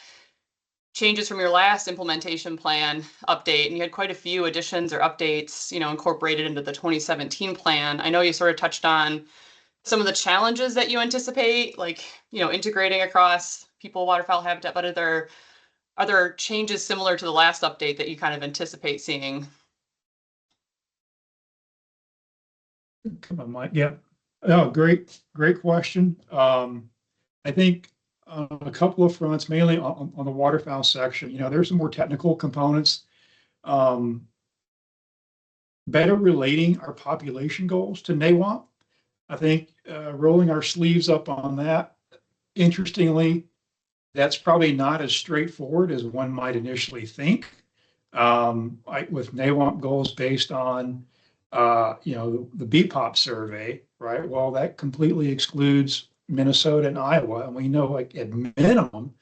Speaker 4: changes from your last implementation plan update, and you had quite a few additions or updates, incorporated into the 2017 plan. I know you sort of touched on some of the challenges that you anticipate, like, integrating across people, waterfowl habitat, but are there changes similar to the last update that you kind of anticipate seeing?
Speaker 3: Come on, Mike. Yeah. Oh, great question. I think on a couple of fronts, mainly on the waterfowl section, there's some more technical components. Better relating our population goals to NAWAP. I think rolling our sleeves up on that. Interestingly, that's probably not as straightforward as one might initially think. With NAWAP goals based on the BPOP survey, right? Well, that completely excludes Minnesota and Iowa, and we know, like, at minimum,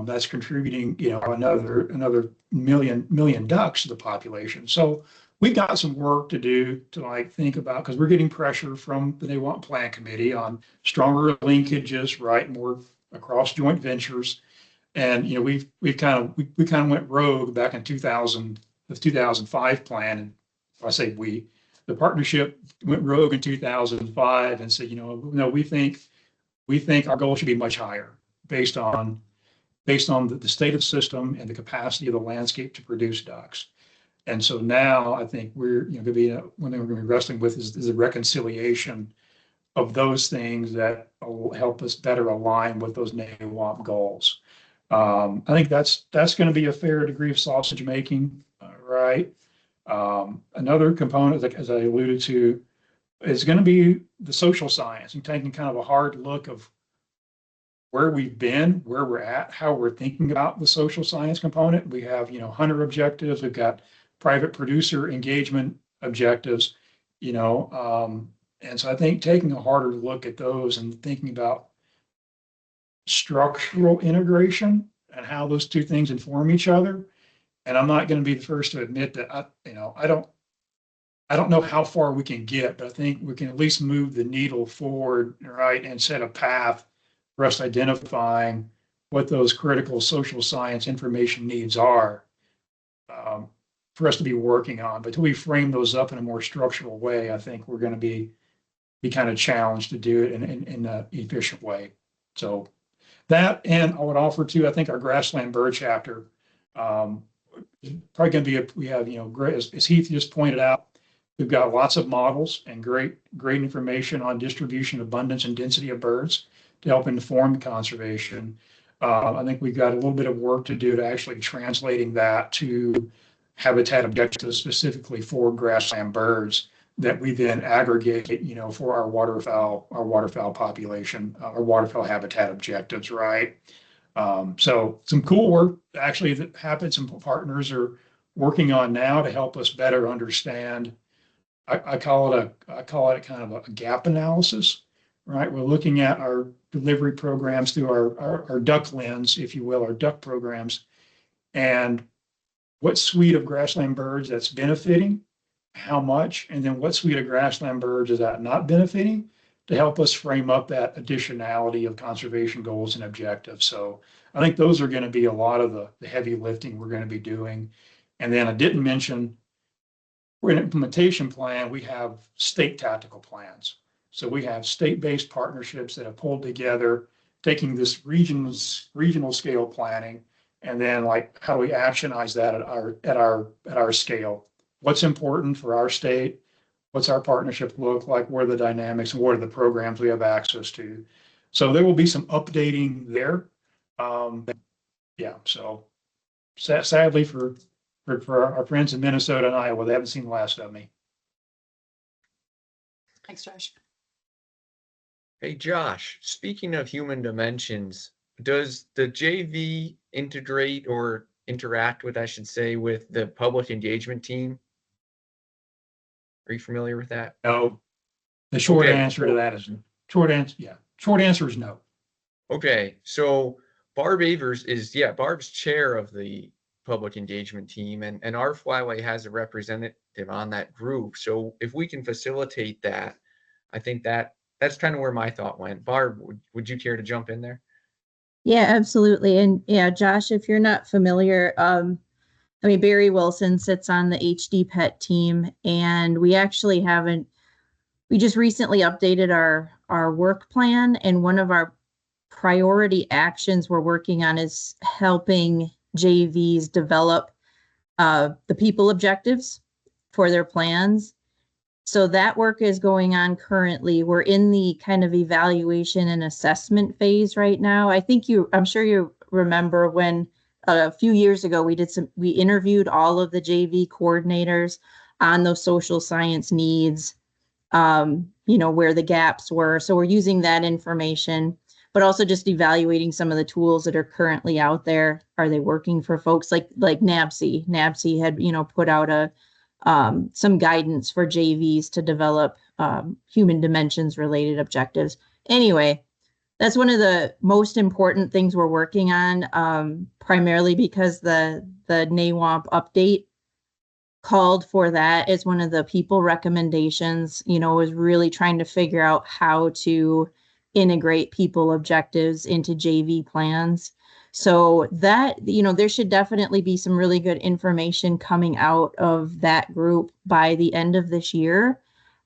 Speaker 3: that's contributing, another million ducks to the population. So we've got some work to do to think about, because we're getting pressure from the NAWAP Plan Committee on stronger linkages, right? More across joint ventures. And, we kind of went rogue back in 2000, the 2005 plan. And I say the partnership went rogue in 2005 and said, no, we think our goal should be much higher based on the state of the system and the capacity of the landscape to produce ducks. And so now I think we're, going to be, one thing we're going to be wrestling with is the reconciliation of those things that will help us better align with those NAWAP goals. I think that's going to be a fair degree of sausage making, right? Another component, as I alluded to, is going to be the social science and taking kind of a hard look of where we've been, where we're at, how we're thinking about the social science component. We have, hunter objectives. We've got private producer engagement objectives, and so I think taking a harder look at those and thinking about structural integration and how those two things inform each other. And I'm not going to be the first to admit that I don't know how far we can get, but I think we can at least move the needle forward, right, and set a path for us identifying what those critical social science information needs are, for us to be working on. But until we frame those up in a more structural way, I think we're going to be kind of challenged to do it in an efficient way. So that, and I would offer too, I think our grassland bird chapter, probably going to be we have, great, as Heath just pointed out, we've got lots of models and great information on distribution, abundance, and density of birds to help inform conservation. I think we've got a little bit of work to do to actually translating that to habitat objectives specifically for grassland birds that we then aggregate, for our waterfowl population, our waterfowl habitat objectives, right? So some cool work actually that happens, some partners are working on now to help us better understand. I call it kind of a gap analysis, right? We're looking at our delivery programs through our duck lens, if you will, our duck programs, and what suite of grassland birds that's benefiting, how much, and then what suite of grassland birds is that not benefiting, to help us frame up that additionality of conservation goals and objectives. So I think those are going to be a lot of the heavy lifting we're going to be doing. And then I didn't mention, we're in an implementation plan, we have state tactical plans. So we have state-based partnerships that have pulled together, taking this regional scale planning, and then how do we actionize that at our scale? What's important for our state? What's our partnership look like? What are the dynamics, and what are the programs we have access to? So there will be some updating there. Yeah, so sadly for our friends in Minnesota and Iowa, they haven't seen the last of me.
Speaker 4: Thanks, Josh.
Speaker 2: Hey, Josh, speaking of human dimensions, does the JV integrate or interact with, I should say, with the public engagement team? Are you familiar with that?
Speaker 1: No,
Speaker 3: The short
Speaker 2: Okay,
Speaker 3: answer to
Speaker 2: so-
Speaker 3: that is short answer is no.
Speaker 2: Okay, so Barb Avers is, Barb's chair of the public engagement team, and our flyway has a representative on that group. So if we can facilitate that, I think that's kind of where my thought went. Barb, would you care to jump in there?
Speaker 11: Yeah, absolutely. And yeah, Josh, if you're not familiar, I mean, Barry Wilson sits on the HD Pet team, and we actually we just recently updated our work plan, and one of our priority actions we're working on is helping JVs develop the people objectives for their plans. So that work is going on currently. We're in the kind of evaluation and assessment phase right now. I'm sure you remember when a few years ago we interviewed all of the JV coordinators on those social science needs, where the gaps were. So we're using that information, but also just evaluating some of the tools that are currently out there. Are they working for folks like NABC? NABC had, put out some guidance for JVs to develop human dimensions related objectives. Anyway, that's one of the most important things we're working on, primarily because the NAWAMP update called for that as one of the people recommendations, was really trying to figure out how to integrate people objectives into JV plans. So that, there should definitely be some really good information coming out of that group by the end of this year.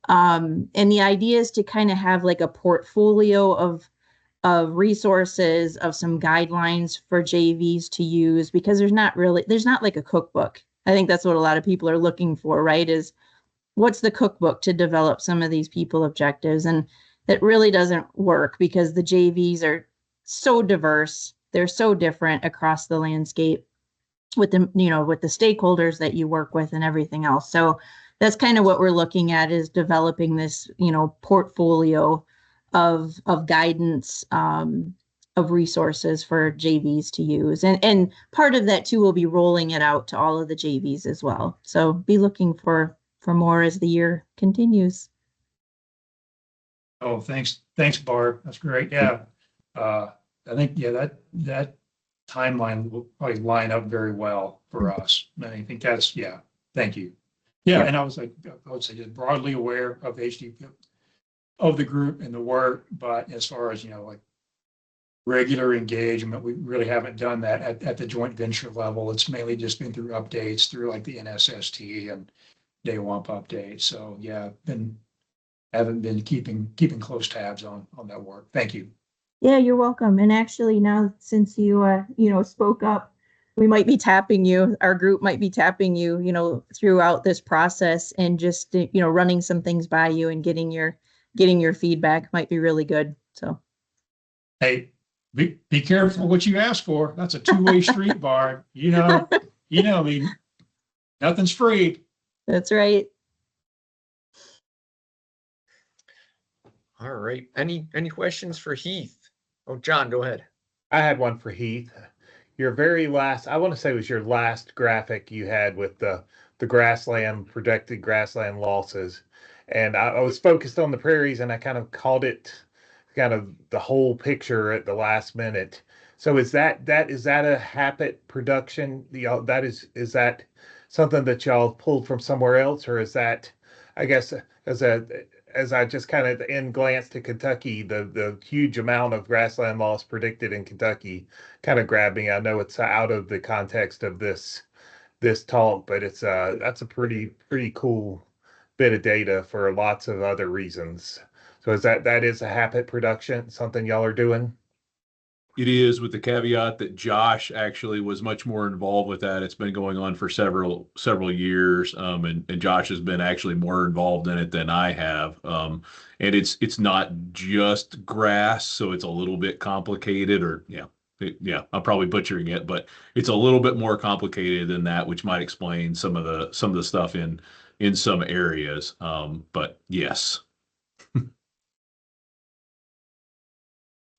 Speaker 11: And the idea is to kind of have like a portfolio of resources, of some guidelines for JVs to use, because there's not like a cookbook. I think that's what a lot of people are looking for, right? Is what's the cookbook to develop some of these people objectives? And that really doesn't work because the JVs are so diverse. They're so different across the landscape with with the stakeholders that you work with and everything else. So that's kind of what we're looking at, is developing this, portfolio of guidance, of resources for JVs to use. And part of that too will be rolling it out to all of the JVs as well. So be looking for more as the year continues.
Speaker 3: Oh, thanks, Barb. That's great. Yeah. I think, that timeline will probably line up very well for us. And I think that's, thank you. Yeah, and I would say just broadly aware of HD, of the group and the work, but as far as, like regular engagement, we really haven't done that at the joint venture level. It's mainly just been through updates through like the NSST and DayWAMP updates. So yeah, haven't been keeping close tabs on that work. Thank you.
Speaker 11: Yeah, you're welcome. And actually now, since you, spoke up, we might be tapping you, our group might be tapping you, throughout this process, and just, running some things by you and getting your feedback might be really good. So.
Speaker 3: Hey, be careful what you ask for. That's a two-way street, Barb. I mean, nothing's free.
Speaker 11: That's right.
Speaker 2: All right. Any questions for Heath? Oh, John, go ahead.
Speaker 1: I had one for Heath. Your very last, I want to say, was your last graphic you had with the projected grassland losses. And I was focused on the prairies, and I kind of called it kind of the whole picture at the last minute. So is that a habit production? Is that something that y'all pulled from somewhere else, or is that, I guess, as I just kind of in glance to Kentucky, the huge amount of grassland loss predicted in Kentucky kind of grabbed me. I know it's out of the context of this talk, but that's a pretty cool bit of data for lots of other reasons. So that is a habit production, something y'all are doing?
Speaker 9: It is, with the caveat that Josh actually was much more involved with that. It's been going on for several years, and Josh has been actually more involved in it than I have. And it's not just grass, so it's a little bit complicated, or I'm probably butchering it, but it's a little bit more complicated than that, which might explain some of the stuff in some areas. But yes. You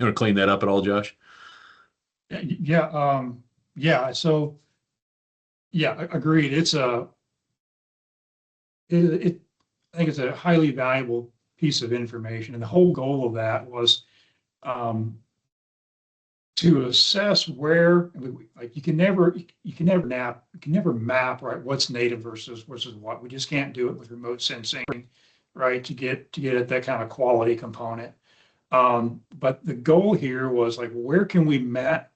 Speaker 9: want to clean that up at all, Josh?
Speaker 3: Yeah. So, agreed. I think it's a highly valuable piece of information. And the whole goal of that was to assess where, like, you can never map, right, what's native versus what. We just can't do it with remote sensing, right, to get at that kind of quality component. But the goal here was, like, where can we map?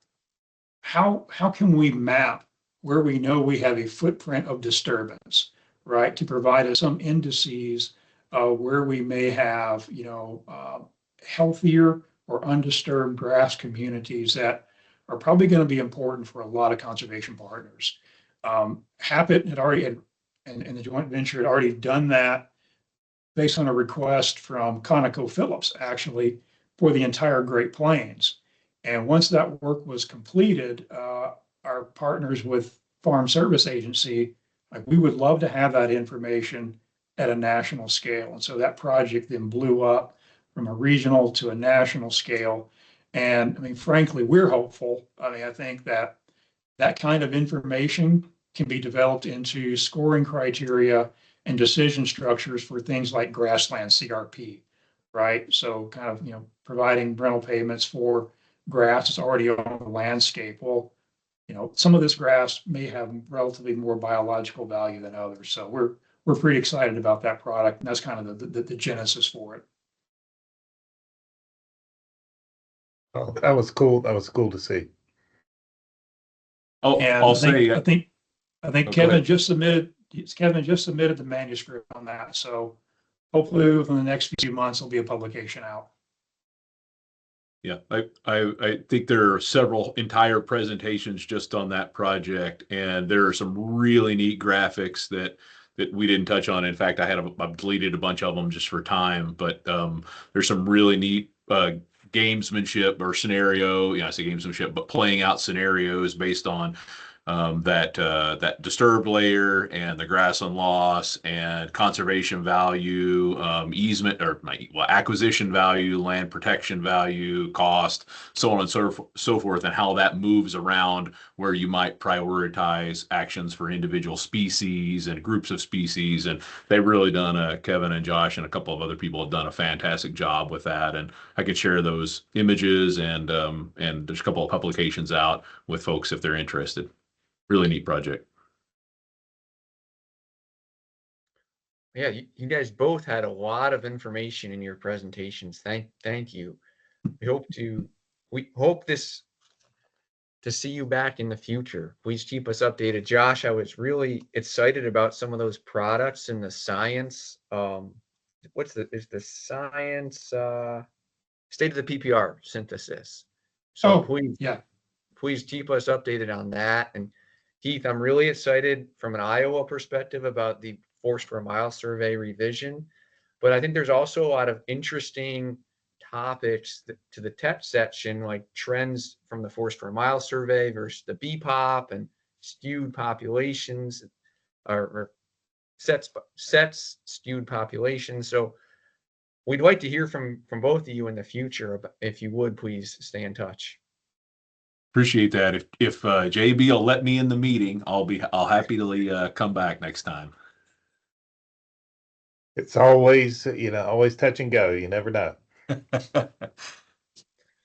Speaker 3: How can we map where we know we have a footprint of disturbance, right, to provide us some indices where we may have, healthier or undisturbed grass communities that are probably going to be important for a lot of conservation partners. Happett had already, and the joint venture had already done that based on a request from ConocoPhillips, actually, for the entire Great Plains. And once that work was completed, our partners with Farm Service Agency, like, we would love to have that information at a national scale. And so that project then blew up from a regional to a national scale. And I mean, frankly, we're hopeful. I mean, I think that that kind of information can be developed into scoring criteria and decision structures for things like grassland CRP, right? So kind of, providing rental payments for grass that's already on the landscape. Well, some of this grass may have relatively more biological value than others. So we're pretty excited about that product, and that's kind of the genesis for it.
Speaker 1: Oh, that was cool. That was cool to see.
Speaker 9: Oh,
Speaker 3: And
Speaker 9: I'll say,
Speaker 3: I think
Speaker 9: Oh, go
Speaker 3: Kevin
Speaker 9: ahead.
Speaker 3: just submitted the manuscript on that. So hopefully within the next few months, there'll be a publication out.
Speaker 9: Yeah, I think there are several entire presentations just on that project, and there are some really neat graphics that we didn't touch on. In fact, I've deleted a bunch of them just for time, but there's some really neat gamesmanship or scenario. I say gamesmanship, but playing out scenarios based on that disturbed layer and the grassland loss and conservation value, easement or acquisition value, land protection value, cost, so on and so forth, and how that moves around where you might prioritize actions for individual species and groups of species. And they've really done, Kevin and Josh and a couple of other people have done a fantastic job with that. And I could share those images, and there's a couple of publications out with folks if they're interested. Really neat project.
Speaker 2: Yeah, you guys both had a lot of information in your presentations. Thank you. We hope to see you back in the future. Please keep us updated. Josh, I was really excited about some of those products and the science. Is the science state of the PPR synthesis. So please keep us updated on that. And Keith, I'm really excited from an Iowa perspective about the Forest per Mile survey revision, but I think there's also a lot of interesting topics to the text section, like trends from the Forest per Mile survey versus the BPOP and skewed populations or sets skewed populations. So we'd like to hear from both of you in the future. If you would, please stay in touch.
Speaker 9: Appreciate that. If JB will let me in the meeting, I'll happily come back next time.
Speaker 1: It's always, always touch and go. You never know.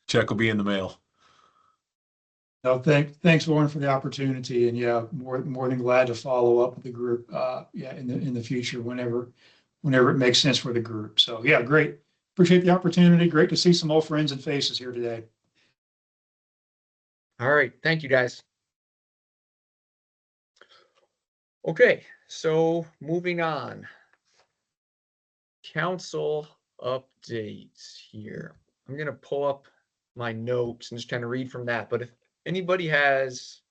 Speaker 9: Check will be in the mail.
Speaker 3: No, thanks, Lauren, for the opportunity, and more than glad to follow up with the group. In the future, whenever it makes sense for the group. So great. Appreciate the opportunity. Great to see some old friends and faces here today.
Speaker 2: All right, thank you guys. Okay, so moving on. Council updates here. I'm going to pull up my notes and just kind of read from that. But if anybody has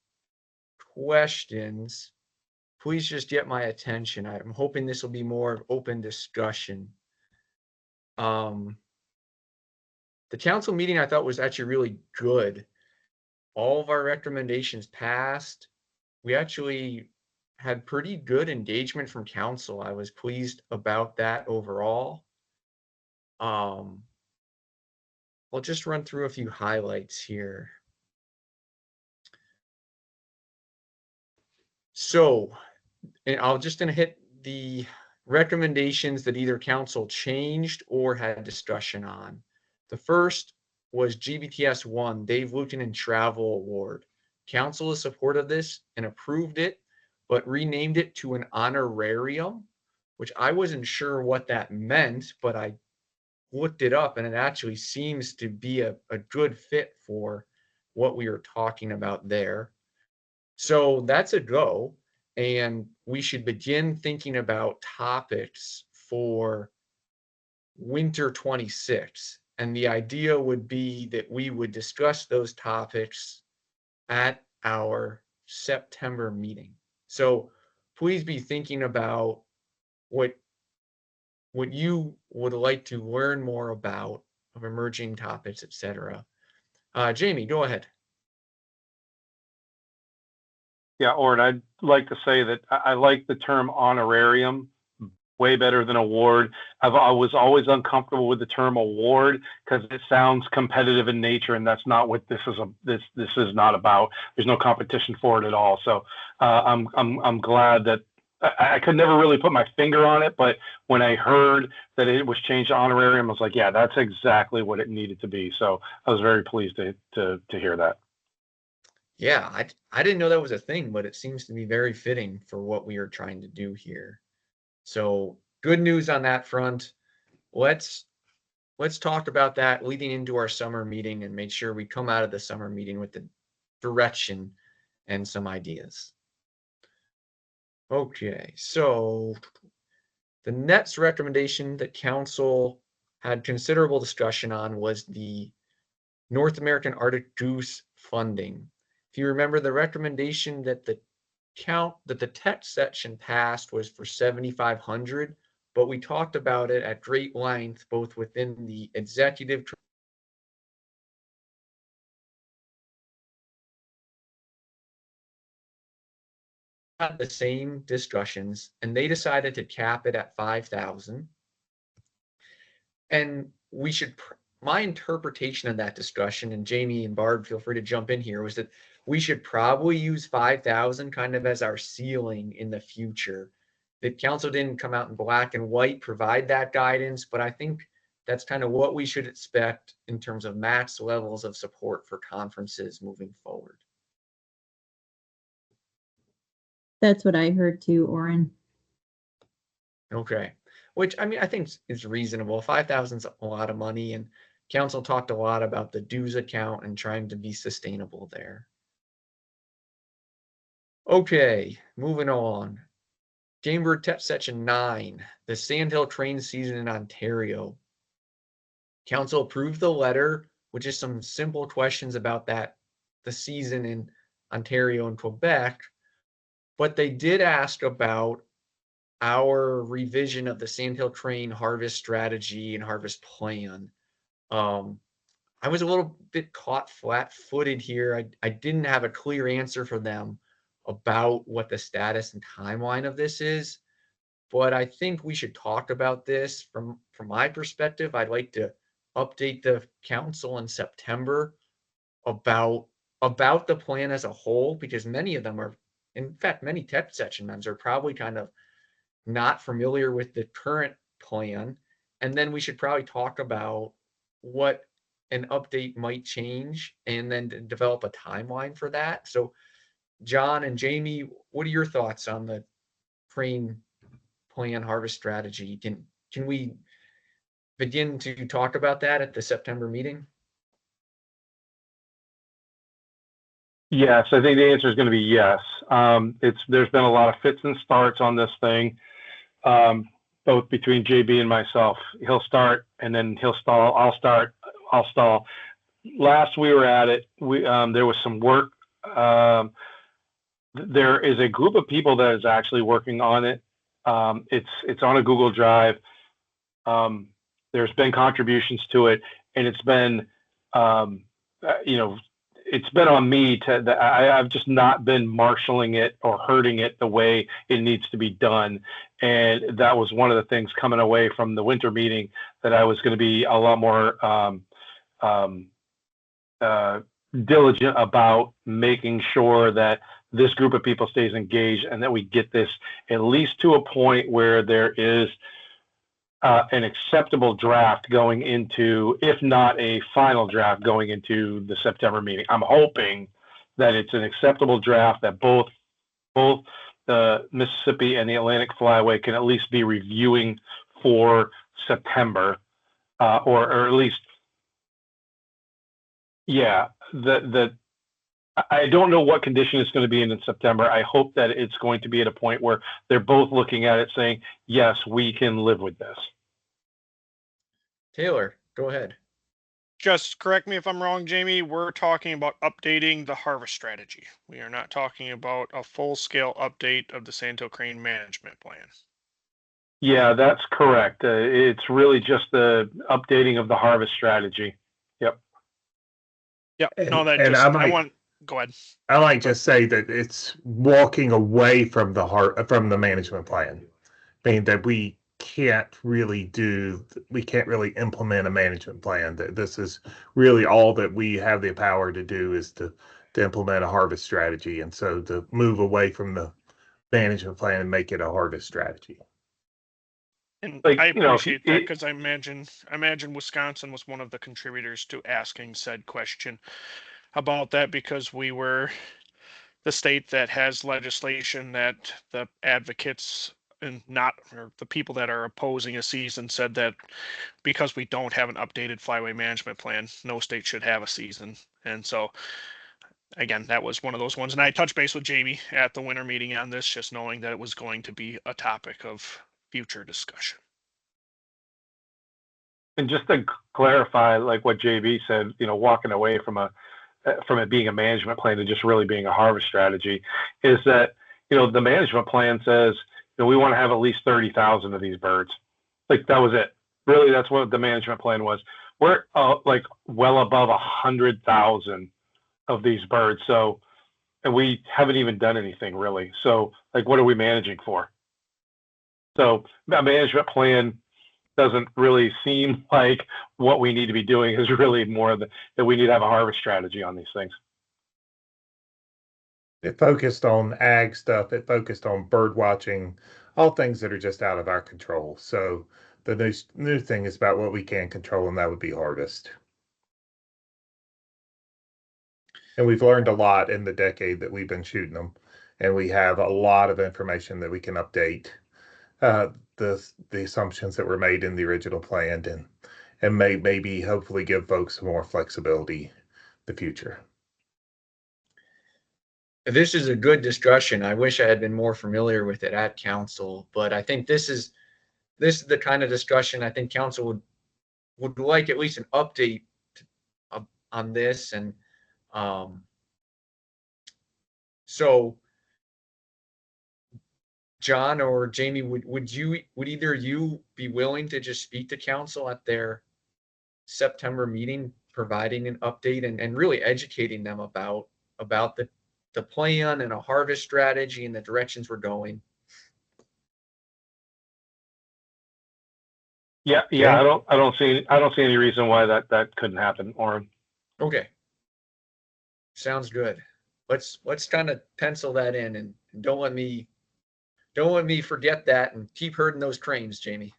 Speaker 2: questions, please just get my attention. I'm hoping this will be more of open discussion. The council meeting I thought was actually really good. All of our recommendations passed. We actually had pretty good engagement from council. I was pleased about that overall. I'll just run through a few highlights here. So, and I'm just going to hit the recommendations that either council changed or had discussion on. The first was GBTS 1, Dave Luton Travel Award. Council is supportive of this and approved it, but renamed it to an honorarium, which I wasn't sure what that meant, but I looked it up and it actually seems to be a good fit for what we are talking about there. So that's a go. And we should begin thinking about topics for winter 26. And the idea would be that we would discuss those topics at our September meeting. So please be thinking about what you would like to learn more about of emerging topics, etc. Jamie, go ahead.
Speaker 5: Yeah, Orin, I'd like to say that I like the term honorarium way better than award. I was always uncomfortable with the term award because it sounds competitive in nature, and that's not what this is. This is not about. There's no competition for it at all. So I'm glad that I could never really put my finger on it, but when I heard that it was changed to honorarium, I was like, yeah, that's exactly what it needed to be. So I was very pleased to hear that.
Speaker 2: Yeah, I didn't know that was a thing, but it seems to be very fitting for what we are trying to do here. So good news on that front. Let's talk about that leading into our summer meeting and make sure we come out of the summer meeting with the direction and some ideas. Okay, so the next recommendation that council had considerable discussion on was the North American Arctic Goose funding. If you remember, the recommendation that the text section passed was for 7,500, but we talked about it at great length, both within the executive had the same discussions, and they decided to cap it at 5,000. And we should, my interpretation of that discussion, and Jamie and Barb, feel free to jump in here, was that we should probably use 5,000 kind of as our ceiling in the future. The council didn't come out in black and white, provide that guidance, but I think that's kind of what we should expect in terms of max levels of support for conferences moving forward.
Speaker 11: That's what I heard too, Oren.
Speaker 2: Okay, which I mean, I think is reasonable. 5,000 is a lot of money, and council talked a lot about the dues account and trying to be sustainable there. Okay, moving on. Gamebird Tech Section 9, the Sandhill train season in Ontario. Council approved the letter, which is some simple questions about that, the season in Ontario and Quebec, but they did ask about our revision of the Sandhill train harvest strategy and harvest plan. I was a little bit caught flat-footed here. I didn't have a clear answer for them about what the status and timeline of this is, but I think we should talk about this. From my perspective, I'd like to update the council in September about the plan as a whole, because many of them are, in fact, many tech section members are probably kind of not familiar with the current plan. And then we should probably talk about what an update might change and then develop a timeline for that. So John and Jamie, what are your thoughts on the crane plan harvest strategy? Can we begin to talk about that at the September meeting?
Speaker 5: Yes, I think the answer is going to be yes. There's been a lot of fits and starts on this thing, both between JB and myself. He'll start and then he'll stall. I'll start. I'll stall. Last we were at it, there was some work. There is a group of people that is actually working on it. It's on a Google Drive. There's been contributions to it, and it's been, it's been on me I've just not been marshaling it or herding it the way it needs to be done. And that was one of the things coming away from the winter meeting, that I was going to be a lot more diligent about making sure that this group of people stays engaged and that we get this at least to a point where there is an acceptable draft going into, if not a final draft going into the September meeting. I'm hoping that it's an acceptable draft that both the Mississippi and the Atlantic Flyway can at least be reviewing for September, or at least, yeah, I don't know what condition it's going to be in September. I hope that it's going to be at a point where they're both looking at it saying, yes, we can live with this.
Speaker 2: Taylor, go ahead.
Speaker 7: Just correct me if I'm wrong, Jamie. We're talking about updating the harvest strategy. We are not talking about a full-scale update of the Sandhill Crane management plan.
Speaker 5: Yeah, that's correct. It's really just the updating of the harvest strategy. Yep.
Speaker 7: Yep.
Speaker 1: And-
Speaker 7: No, that
Speaker 1: and
Speaker 7: just,
Speaker 1: I
Speaker 7: I
Speaker 1: might-
Speaker 7: want, go ahead.
Speaker 1: I might just say that it's walking away from the management plan, meaning that we can't really implement a management plan. That this is really all that we have the power to do is to implement a harvest strategy, and so to move away from the management plan and make it a harvest strategy.
Speaker 7: And
Speaker 5: Like,
Speaker 7: I
Speaker 5: you know,
Speaker 7: appreciate that because I imagine Wisconsin was one of the contributors to asking said question about that, because we were the state that has legislation that the advocates and or the people that are opposing a season said that because we don't have an updated flyway management plan, no state should have a season. And so again, that was one of those ones. And I touched base with Jamie at the winter meeting on this, just knowing that it was going to be a topic of future discussion.
Speaker 5: And just to clarify, like what JB said, you know, walking away from it being a management plan to just really being a harvest strategy, is that, you know, the management plan says, you know, we want to have at least 30,000 of these birds. Like that was it. Really, that's what the management plan was. We're like well above 100,000 of these birds. So, and we haven't even done anything really. So, like, what are we managing for? So, a management plan doesn't really seem like what we need to be doing. Is really more that we need to have a harvest strategy on these things.
Speaker 1: It focused on ag stuff. It focused on bird watching, all things that are just out of our control. So the new thing is about what we can control, and that would be harvest. And we've learned a lot in the decade that we've been shooting them, and we have a lot of information that we can update the assumptions that were made in the original plan, and maybe hopefully give folks some more flexibility in the future.
Speaker 2: This is a good discussion. I wish I had been more familiar with it at council, but I think this is the kind of discussion I think council would like at least an update on this. And so John or Jamie, would either of you be willing to just speak to council at their September meeting, providing an update and really educating them about the plan and a harvest strategy and the directions we're going?
Speaker 5: Yeah. I don't see any reason why that couldn't happen, Oren.
Speaker 2: Okay. Sounds good. Let's kind of pencil that in, and don't let me forget that, and keep herding those cranes, Jamie.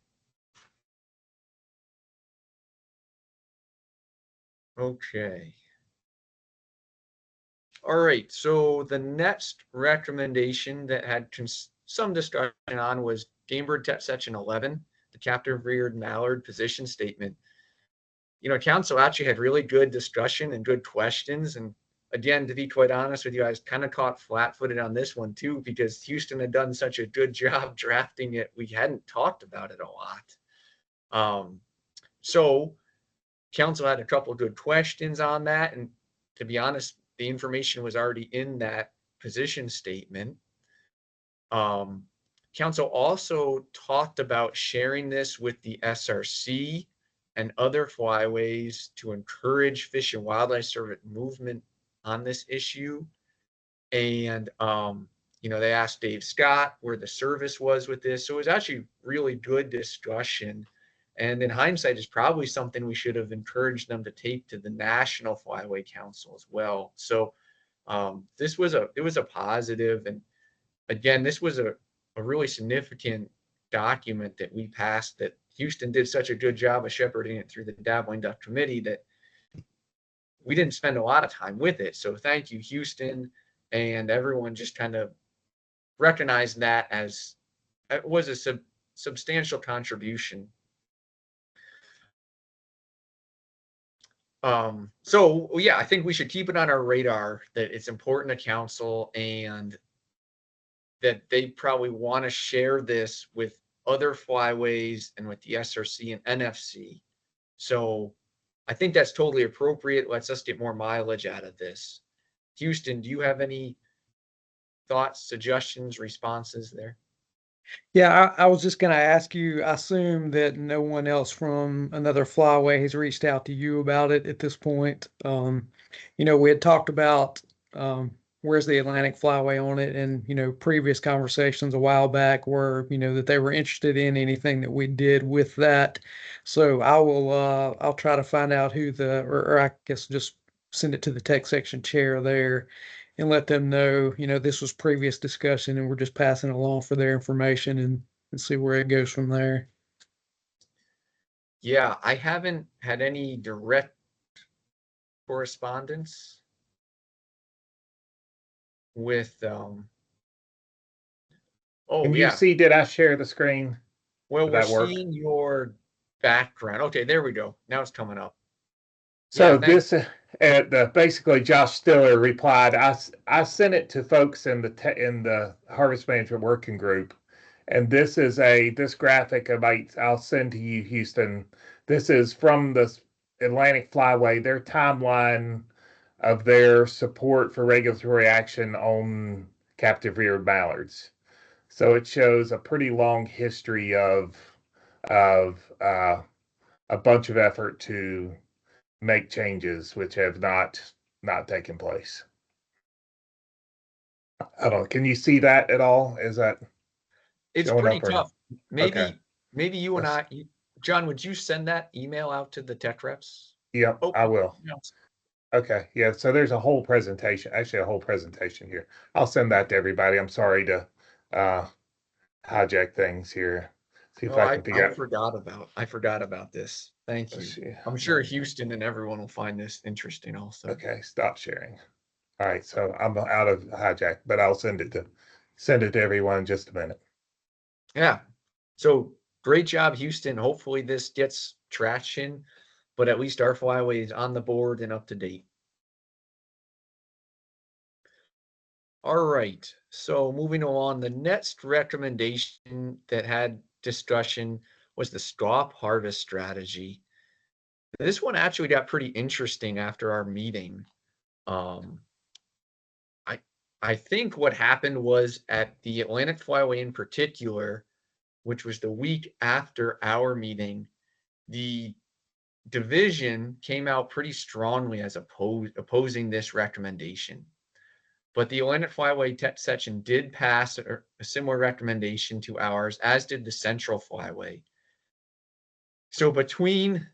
Speaker 2: Okay. All right. So the next recommendation that had some discussion on was Game Bird Test Section 11, the captive reared mallard position statement. You know, council actually had really good discussion and good questions. And again, to be quite honest with you, I was kind of caught flat-footed on this one too, because Houston had done such a good job drafting it. We hadn't talked about it a lot. So council had a couple of good questions on that. And to be honest, the information was already in that position statement. Council also talked about sharing this with the SRC and other flyways to encourage Fish and Wildlife Service movement on this issue. And, they asked Dave Scott where the service was with this. So it was actually really good discussion. And in hindsight, is probably something we should have encouraged them to take to the National Flyway Council as well. So This was a positive, and again, this was a really significant document that we passed, that Houston did such a good job of shepherding it through the Dabbling Duck Committee that we didn't spend a lot of time with it. So thank you, Houston, and everyone just kind of recognized that as it was a substantial contribution. So yeah, I think we should keep it on our radar that it's important to council, and that they probably want to share this with other flyways and with the SRC and NFC. So I think that's totally appropriate. Lets us get more mileage out of this. Houston, do you have any thoughts, suggestions, responses there?
Speaker 6: Yeah, I was just going to ask you, I assume that no one else from another flyway has reached out to you about it at this point. We had talked about where's the Atlantic Flyway on it, and previous conversations a while back were that they were interested in anything that we did with that. So I'll try to find out who or I guess just send it to the tech section chair there and let them know, this was previous discussion and we're just passing along for their information, and see where it goes from there.
Speaker 2: Yeah, I haven't had any direct correspondence with
Speaker 1: Can
Speaker 2: oh
Speaker 1: you
Speaker 2: yeah.
Speaker 1: see, did I share the screen?
Speaker 2: Well,
Speaker 1: Did
Speaker 2: we're
Speaker 1: that work?
Speaker 2: seeing your background. Okay, there we go. Now it's coming up.
Speaker 1: So
Speaker 2: Yeah, thanks.
Speaker 1: this, basically, Josh Stiller replied. I sent it to folks in the Harvest Management Working Group, and this graphic I'll send to you, Houston. This is from the Atlantic Flyway, their timeline of their support for regulatory action on captive reared mallards. So it shows a pretty long history of a bunch of effort to make changes which have not taken place. I don't know. Can you see that at all? Is that
Speaker 2: It's
Speaker 1: showing
Speaker 2: pretty
Speaker 1: up or
Speaker 2: tough. Maybe
Speaker 1: okay?
Speaker 2: you and
Speaker 1: Let's-
Speaker 2: John, would you send that email out to the tech reps?
Speaker 1: Yep,
Speaker 2: Oh,
Speaker 1: I will.
Speaker 2: no.
Speaker 1: Okay, yeah. So there's a whole presentation, actually a whole presentation here. I'll send that to everybody. I'm sorry to hijack things here. See if
Speaker 2: Oh,
Speaker 1: I can figure out.
Speaker 2: I forgot about this. Thank you.
Speaker 1: Let's see.
Speaker 2: I'm sure Houston and everyone will find this interesting also.
Speaker 1: Okay, stop sharing. All right, so I'm out of hijack, but I'll send it to everyone in just a minute.
Speaker 2: Yeah. So great job, Houston. Hopefully this gets traction, but at least our flyway is on the board and up to date. All right. So moving along, the next recommendation that had discussion was the stop harvest strategy. This one actually got pretty interesting after our meeting. I think what happened was at the Atlantic Flyway in particular, which was the week after our meeting, the division came out pretty strongly as opposing this recommendation. But the Atlantic Flyway tech section did pass a similar recommendation to ours, as did the Central Flyway. So in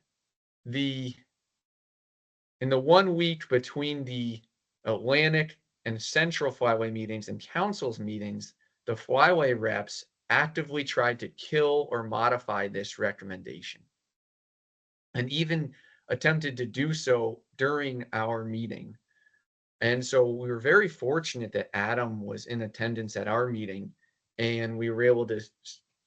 Speaker 2: the 1 week between the Atlantic and Central Flyway meetings and council's meetings, the Flyway reps actively tried to kill or modify this recommendation, and even attempted to do so during our meeting. And so we were very fortunate that Adam was in attendance at our meeting, and we were able to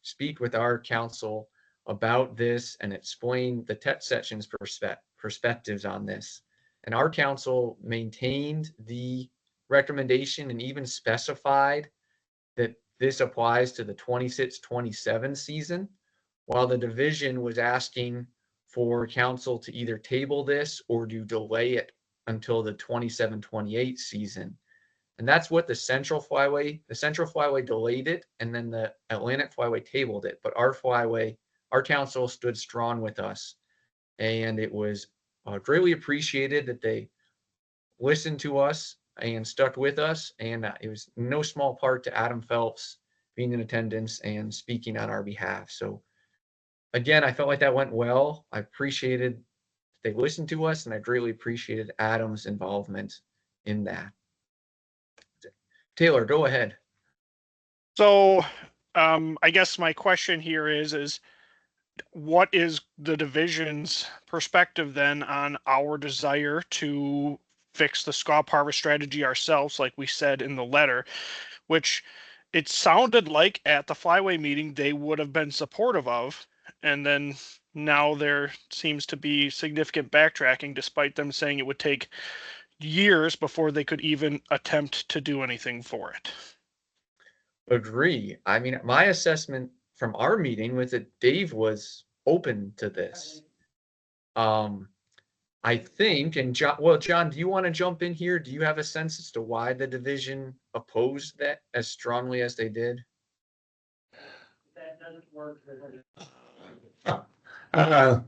Speaker 2: speak with our council about this and explain the tech section's perspectives on this. And our council maintained the recommendation and even specified that this applies to the 26-27 season, while the division was asking for council to either table this or to delay it until the 27-28 season. And that's what the Central Flyway delayed it, and then the Atlantic Flyway tabled it. But our council stood strong with us, and it was greatly appreciated that they listened to us and stuck with us. And it was no small part to Adam Phelps being in attendance and speaking on our behalf. So again, I felt like that went well. I appreciated they listened to us, and I greatly appreciated Adam's involvement in that. Taylor, go ahead.
Speaker 7: So, I guess my question here is what is the division's perspective then on our desire to fix the scalp harvest strategy ourselves, like we said in the letter, which it sounded like at the flyway meeting they would have been supportive of, and then now there seems to be significant backtracking despite them saying it would take years before they could even attempt to do anything for it.
Speaker 2: Agree. I mean, my assessment from our meeting was that Dave was open to this. I think, and John, well, John, do you want to jump in here? Do you have a sense as to why the division opposed that as strongly as they did?
Speaker 1: That doesn't work. I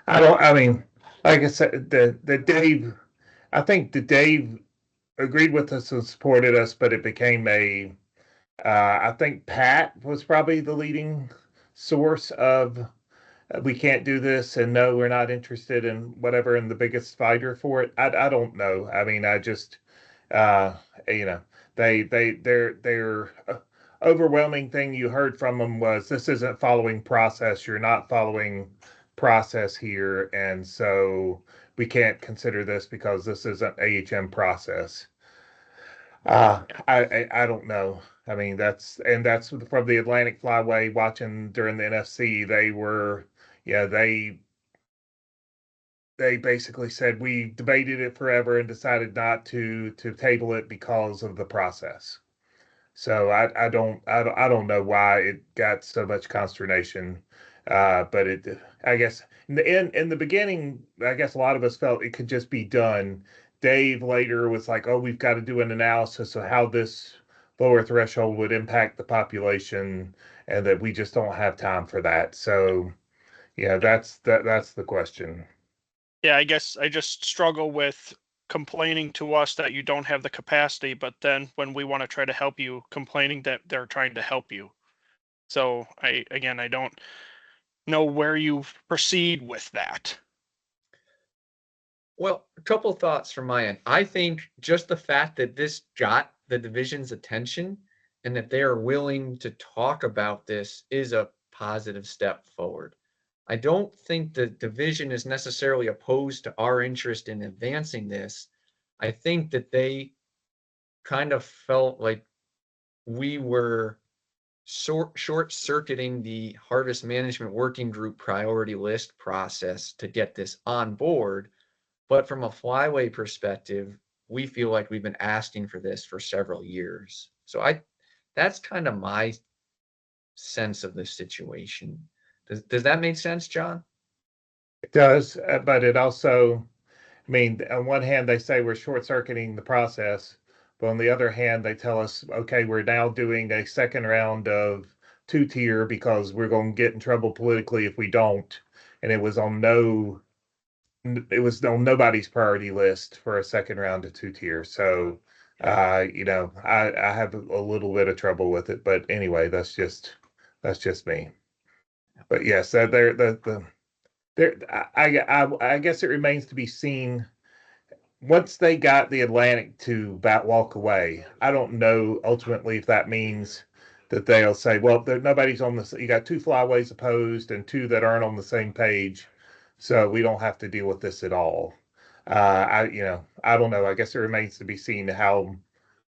Speaker 1: don't. I mean, like I said, the Dave. I think the Dave agreed with us and supported us, but it became a. I think Pat was probably the leading source of we can't do this and no, we're not interested in whatever, and the biggest fighter for it. I don't know. I mean, I just you know, their overwhelming thing you heard from them was this isn't following process. You're not following process here, and so we can't consider this because this isn't AHM process. I don't know. I mean, that's from the Atlantic Flyway watching during the NFC. They were, yeah, they basically said we debated it forever and decided not to table it because of the process. So I don't know why it got so much consternation. But I guess in the beginning, I guess a lot of us felt it could just be done. Dave later was like, oh, we've got to do an analysis of how this lower threshold would impact the population, and that we just don't have time for that. So yeah, that's the question.
Speaker 7: Yeah, I guess I just struggle with complaining to us that you don't have the capacity, but then when we want to try to help you, complaining that they're trying to help you. So I don't know where you proceed with that.
Speaker 2: Well, a couple thoughts from my end. I think just the fact that this got the division's attention and that they are willing to talk about this is a positive step forward. I don't think the division is necessarily opposed to our interest in advancing this. I think that they kind of felt like we were short-circuiting the harvest management working group priority list process to get this on board. But from a flyway perspective, we feel like we've been asking for this for several years. So that's kind of my sense of the situation. Does that make sense, John?
Speaker 1: It does, but it also, I mean, on one hand, they say we're short circuiting the process, but on the other hand, they tell us, okay, we're now doing a second round of 2-tier because we're going to get in trouble politically if we don't. And it was on nobody's priority list for a second round of 2-tier. So, you know, I have a little bit of trouble with it, but anyway, that's just me. But yes, I guess it remains to be seen. Once they got the Atlantic to walk away, I don't know ultimately if that means that they'll say, well, nobody's on the. You got 2 flyways opposed and 2 that aren't on the same page, so we don't have to deal with this at all. I don't know. I guess it remains to be seen how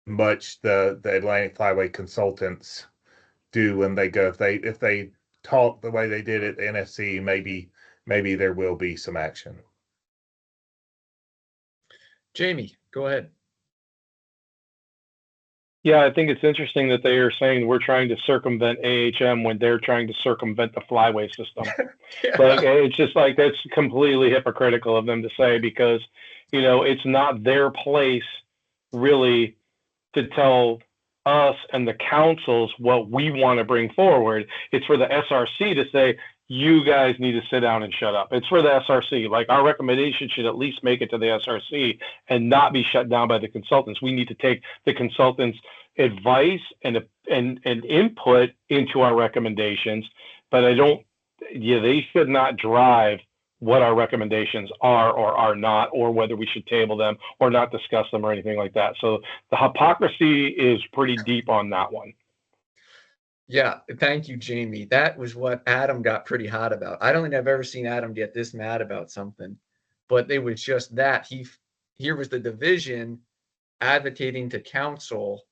Speaker 1: much the Atlantic Flyway consultants do when they go. If they talk the way they did at the NFC, maybe there will be some action.
Speaker 2: Jamie, go ahead.
Speaker 5: Yeah, I think it's interesting that they are saying we're trying to circumvent AHM when they're trying to circumvent the flyway system.
Speaker 2: Yeah.
Speaker 5: Like, it's just like, that's completely hypocritical of them to say, because, you know, it's not their place really to tell us and the councils what we want to bring forward. It's for the SRC to say, you guys need to sit down and shut up. It's for the SRC. Like, our recommendation should at least make it to the SRC and not be shut down by the consultants. We need to take the consultants' advice and input into our recommendations, but they should not drive what our recommendations are or are not, or whether we should table them or not discuss them or anything like that. So the hypocrisy is pretty deep on that one.
Speaker 2: Yeah, thank you, Jamie. That was what Adam got pretty hot about. I don't think I've ever seen Adam get this mad about something, but it was just that here was the division advocating to council,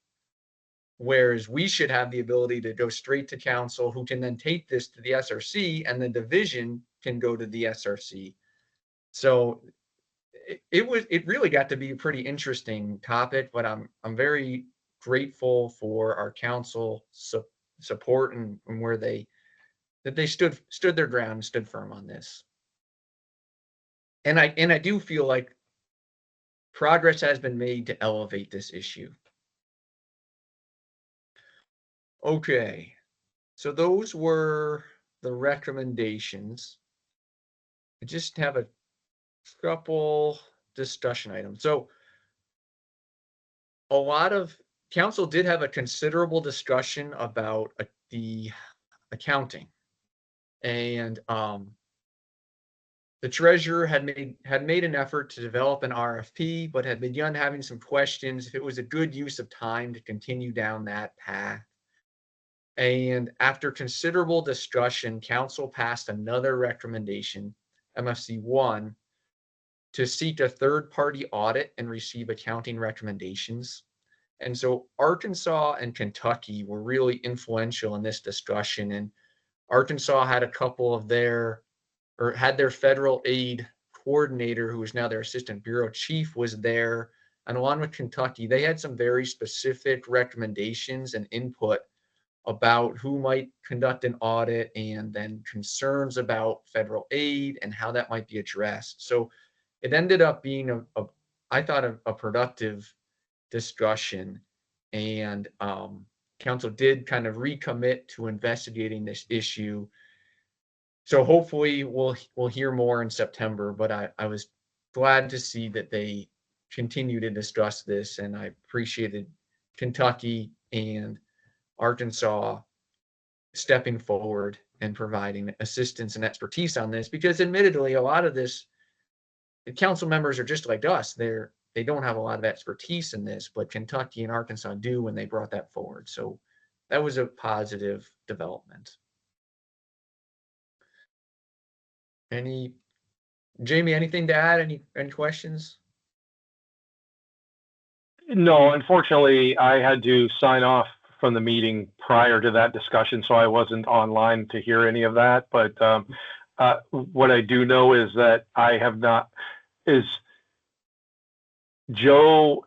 Speaker 2: whereas we should have the ability to go straight to council, who can then take this to the SRC, and the division can go to the SRC. So it really got to be a pretty interesting topic, but I'm very grateful for our council support and where they stood their ground and stood firm on this. And I do feel like progress has been made to elevate this issue. Okay, so those were the recommendations. I just have a couple discussion items. So a lot of council did have a considerable discussion about the accounting, and the treasurer had made an effort to develop an RFP, but had begun having some questions if it was a good use of time to continue down that path. And after considerable discussion, council passed another recommendation, MFC 1, to seek a third-party audit and receive accounting recommendations. And so Arkansas and Kentucky were really influential in this discussion. And Arkansas had a couple of had their federal aid coordinator, who is now their assistant bureau chief, was there. And along with Kentucky, they had some very specific recommendations and input about who might conduct an audit, and then concerns about federal aid and how that might be addressed. So it ended up being I thought a productive discussion, and council did kind of recommit to investigating this issue. So hopefully we'll hear more in September, but I was glad to see that they continue to discuss this, and I appreciated Kentucky and Arkansas stepping forward and providing assistance and expertise on this, because admittedly, a lot of this, the council members are just like us. They don't have a lot of expertise in this, but Kentucky and Arkansas do when they brought that forward. So that was a positive development. Jamie, anything to add? Any questions?
Speaker 5: No, unfortunately, I had to sign off from the meeting prior to that discussion, so I wasn't online to hear any of that. But what I do know is that Joe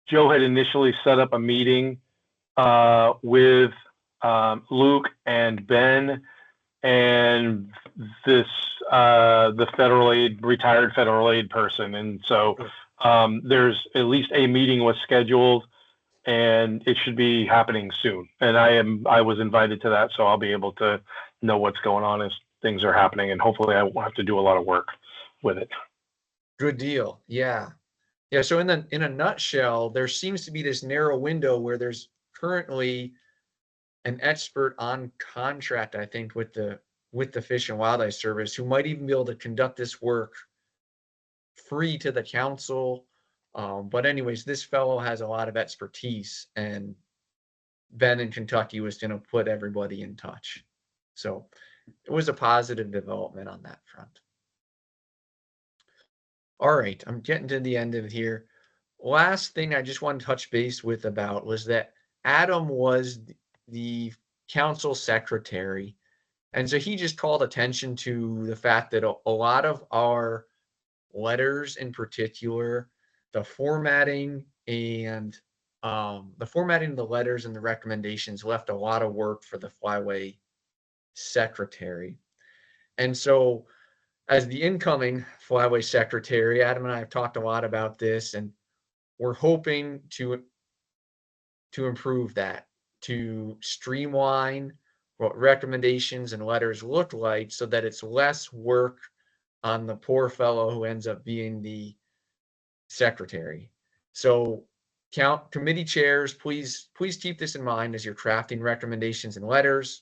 Speaker 5: had initially set up a meeting with Luke and Ben and the retired federal aid person, and so there's at least a meeting was scheduled, and it should be happening soon. And I was invited to that, so I'll be able to know what's going on as things are happening, and hopefully I won't have to do a lot of work with it.
Speaker 2: Good deal. Yeah. So in a nutshell, there seems to be this narrow window where there's currently an expert on contract, I think, with the Fish and Wildlife Service, who might even be able to conduct this work free to the council. But anyways, this fellow has a lot of expertise, and Ben in Kentucky was going to put everybody in touch. So it was a positive development on that front. All right, I'm getting to the end of it here. Last thing I just want to touch base with about was that Adam was the council secretary. And so he just called attention to the fact that a lot of our letters, in particular, the formatting of the letters and the recommendations, left a lot of work for the Flyway secretary. And so as the incoming Flyway secretary, Adam and I have talked a lot about this, and we're hoping to improve that, to streamline what recommendations and letters look like, so that it's less work on the poor fellow who ends up being the secretary. So committee chairs, please keep this in mind as you're crafting recommendations and letters.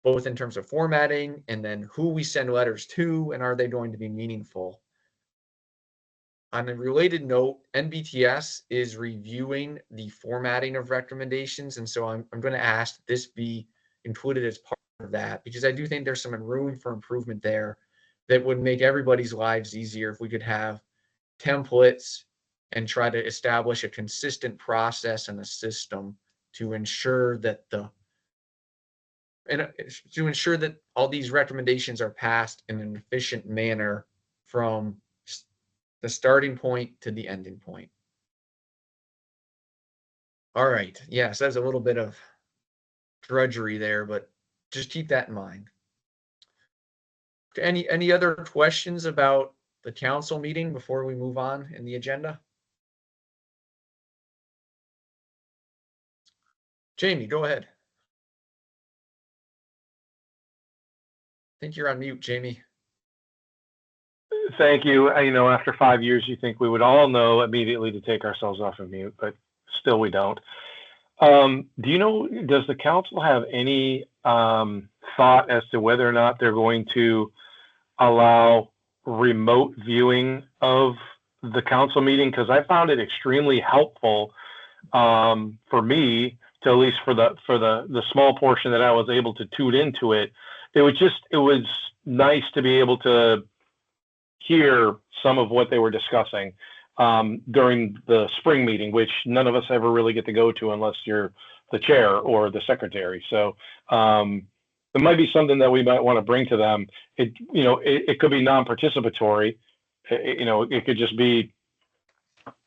Speaker 2: both in terms of formatting and then who we send letters to, and are they going to be meaningful. On a related note, NBTS is reviewing the formatting of recommendations, and so I'm going to ask that this be included as part of that, because I do think there's some room for improvement there that would make everybody's lives easier if we could have templates and try to establish a consistent process and a system to ensure that all these recommendations are passed in an efficient manner from the starting point to the ending point. All right. Yes, that's a little bit of drudgery there, but just keep that in mind. Any other questions about the council meeting before we move on in the agenda? Jamie, go ahead. I think you're on mute, Jamie.
Speaker 5: Thank you. After 5 years, you think we would all know immediately to take ourselves off of mute, but still we don't. Does the council have any thought as to whether or not they're going to allow remote viewing of the council meeting? Because I found it extremely helpful for me to, at least for the small portion that I was able to tune into it. It was nice to be able to hear some of what they were discussing during the spring meeting, which none of us ever really get to go to unless you're the chair or the secretary. So there might be something that we might want to bring to them. It could be non-participatory. It could just be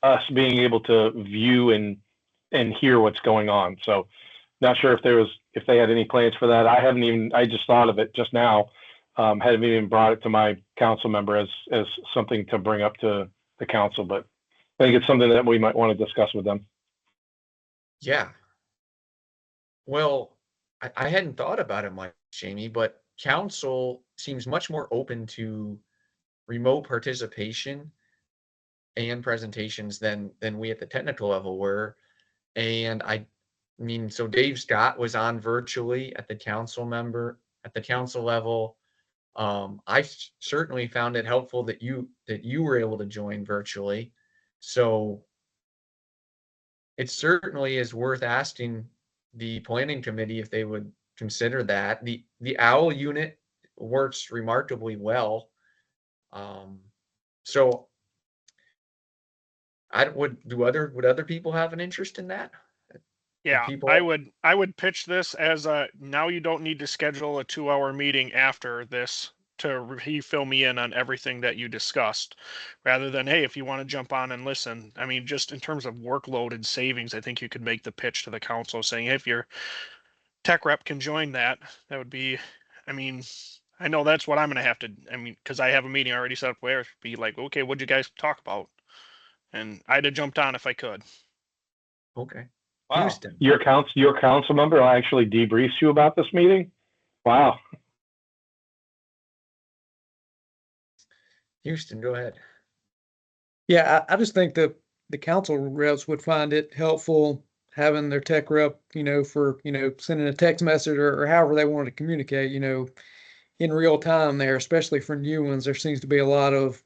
Speaker 5: us being able to view and hear what's going on. So not sure if they had any plans for that. I just thought of it just now. Hadn't even brought it to my council member as something to bring up to the council, but I think it's something that we might want to discuss with them.
Speaker 2: Yeah. Well, I hadn't thought about it much, Jamie, but council seems much more open to remote participation and presentations than we at the technical level were. And so Dave Scott was on virtually at the council level. I certainly found it helpful that you were able to join virtually. So it certainly is worth asking the planning committee if they would consider that. The OWL unit works remarkably well. So would other people have an interest in that?
Speaker 7: Yeah, I would pitch this as now you don't need to schedule a 2-hour meeting after this to fill me in on everything that you discussed, rather than, hey, if you want to jump on and listen. I mean, just in terms of workload and savings, I think you could make the pitch to the council saying, hey, if your tech rep can join that would be, I know that's what I'm going to have to, because I have a meeting already set up where it'd be like, okay, what'd you guys talk about? And I'd have jumped on if I could.
Speaker 2: Okay.
Speaker 5: Wow.
Speaker 2: Houston.
Speaker 5: Your council member actually debriefs you about this meeting? Wow.
Speaker 2: Houston, go ahead.
Speaker 6: Yeah, I just think that the council reps would find it helpful having their tech rep, for, sending a text message or however they want to communicate, in real time there, especially for new ones. There seems to be a lot of,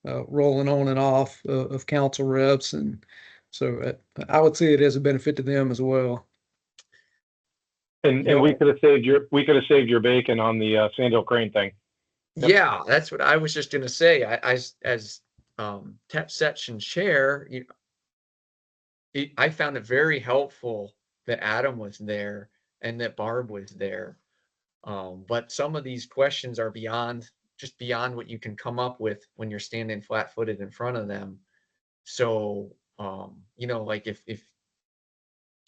Speaker 6: rolling on and off of council reps. And so I would see it as a benefit to them as well.
Speaker 5: And we could have saved your bacon on the Sandhill Crane thing. Yep.
Speaker 2: Yeah, that's what I was just going to say. I as tech section chair, I found it very helpful that Adam was there and that Barb was there. But some of these questions are beyond what you can come up with when you're standing flat-footed in front of them. So, like if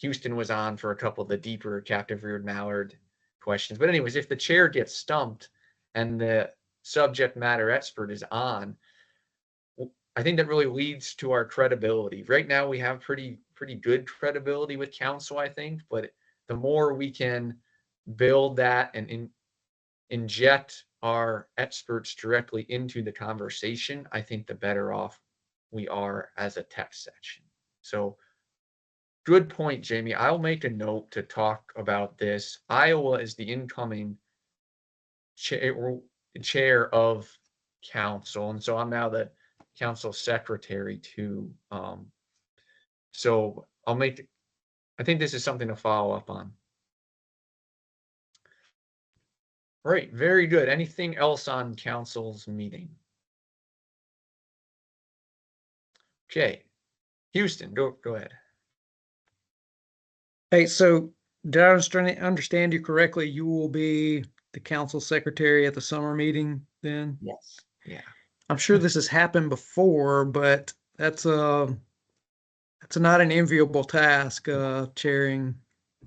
Speaker 2: Houston was on for a couple of the deeper captive reared mallard questions. But anyways, if the chair gets stumped and the subject matter expert is on, I think that really leads to our credibility. Right now we have pretty good credibility with council, I think, but the more we can build that and inject our experts directly into the conversation, I think the better off we are as a tech section. So good point, Jamie. I'll make a note to talk about this. Iowa is the incoming chair of council, and so I'm now the council secretary too. So I think this is something to follow up on. All right, very good. Anything else on council's meeting? Okay, Houston, go ahead.
Speaker 6: Hey, so did I understand you correctly? You will be the council secretary at the summer meeting then?
Speaker 2: Yes. Yeah.
Speaker 6: I'm sure this has happened before, but that's not an enviable task, chairing.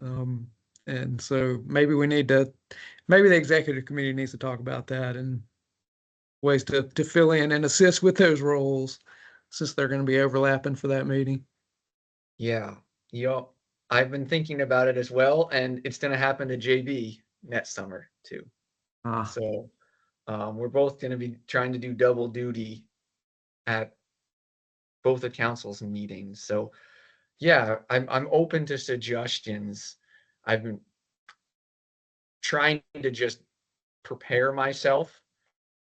Speaker 6: And so maybe maybe the executive committee needs to talk about that and ways to fill in and assist with those roles since they're going to be overlapping for that meeting.
Speaker 2: Yeah. Yep. I've been thinking about it as well, and it's going to happen to JB next summer too. So we're both going to be trying to do double duty at both the council's meetings. So yeah, I'm open to suggestions. I've been trying to just prepare myself,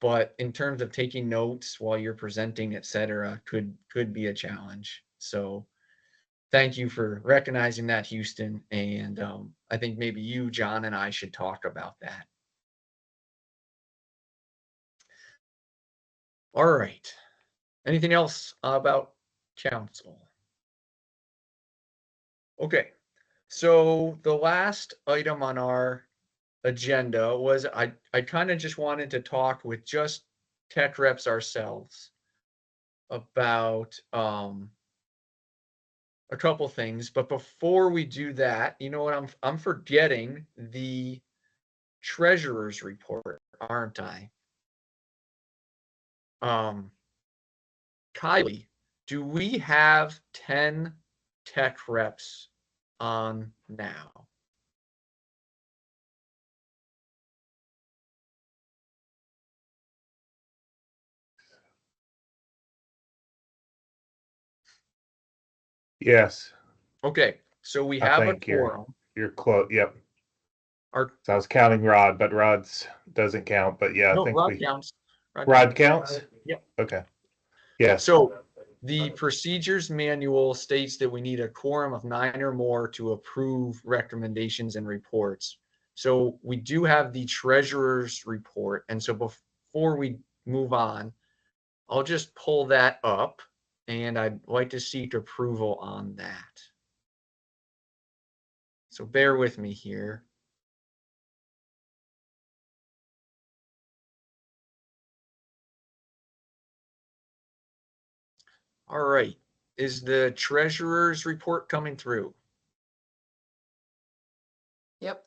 Speaker 2: but in terms of taking notes while you're presenting, etc., could be a challenge. So thank you for recognizing that, Houston. And I think maybe you, John, and I should talk about that. All right. Anything else about council? Okay. So the last item on our agenda was I kind of just wanted to talk with just tech reps ourselves about a couple things. But before we do that, you know what, I'm forgetting the treasurer's report, aren't I? Kylie, do we have 10 tech reps on now?
Speaker 1: Yes,
Speaker 2: Okay, so we
Speaker 1: I
Speaker 2: have a
Speaker 1: think you're
Speaker 2: quorum.
Speaker 1: close. Yep.
Speaker 2: Our
Speaker 1: So I was counting Rod, but Rod's doesn't count. But yeah, I
Speaker 2: no,
Speaker 1: think
Speaker 2: Rod counts.
Speaker 1: Rod counts?
Speaker 2: Yep.
Speaker 1: Okay. Yes.
Speaker 2: So the procedures manual states that we need a quorum of 9 or more to approve recommendations and reports. So we do have the treasurer's report. And so before we move on, I'll just pull that up, and I'd like to seek approval on that. So bear with me here. All right. Is the treasurer's report coming through?
Speaker 4: Yep.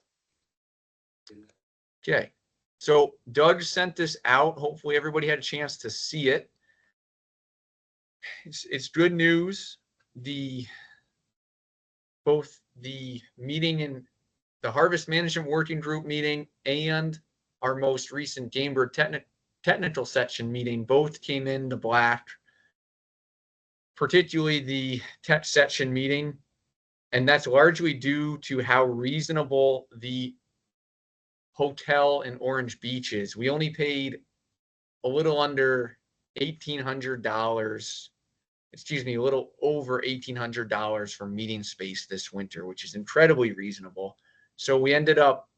Speaker 2: Okay. So Doug sent this out. Hopefully everybody had a chance to see it. It's good news. Both the meeting in the Harvest Management Working Group meeting and our most recent Game Bird technical section meeting both came in the black, particularly the tech section meeting. And that's largely due to how reasonable the hotel in Orange Beach is. We only paid a little under $1,800, excuse me, a little over $1,800 for meeting space this winter, which is incredibly reasonable. So we ended up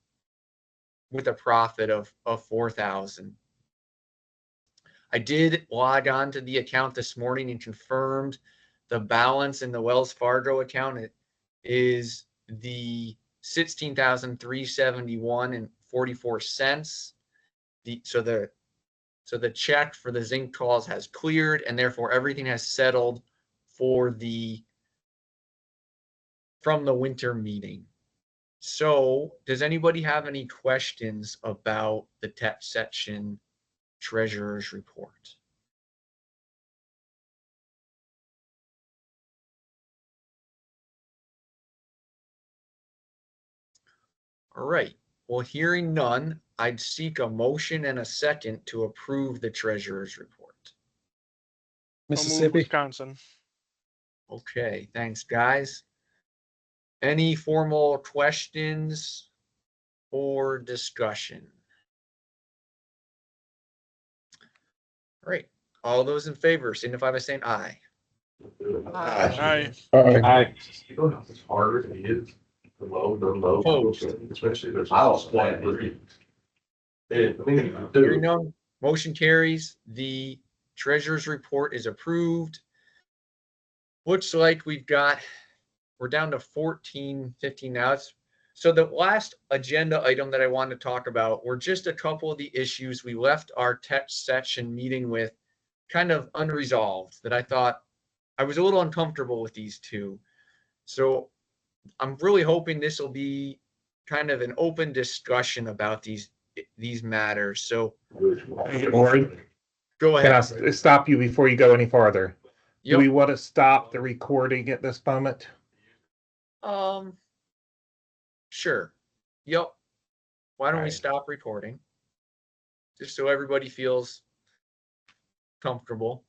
Speaker 2: with a profit of $4,000. I did log on to the account this morning and confirmed the balance in the Wells Fargo account. It is the $16,371.44. So the check for the zinc calls has cleared, and therefore everything has settled from the winter meeting. So does anybody have any questions about the tech section treasurer's report? All right. Well, hearing none, I'd seek a motion and a second to approve the treasurer's report.
Speaker 7: So moved,
Speaker 6: Mississippi.
Speaker 7: Wisconsin.
Speaker 2: Okay, thanks, guys. Any formal questions or discussion? All right. All those in favor signify by saying aye.
Speaker 7: Aye.
Speaker 5: Aye.
Speaker 12: It's harder to use the low,
Speaker 2: Opposed.
Speaker 12: especially there's house flat.
Speaker 2: Hearing none, motion carries. The treasurer's report is approved. Looks like we're down to 14:15 now. So the last agenda item that I wanted to talk about were just a couple of the issues we left our text section meeting with kind of unresolved, that I thought I was a little uncomfortable with these two. So I'm really hoping this will be kind of an open discussion about these matters. So
Speaker 1: Or
Speaker 2: go
Speaker 1: can I
Speaker 2: ahead.
Speaker 1: stop you before you go any farther? Do
Speaker 2: Yep.
Speaker 1: we want to stop the recording at this moment?
Speaker 2: Sure. Yep. Why don't we
Speaker 1: Right.
Speaker 2: stop recording? Just so everybody feels comfortable.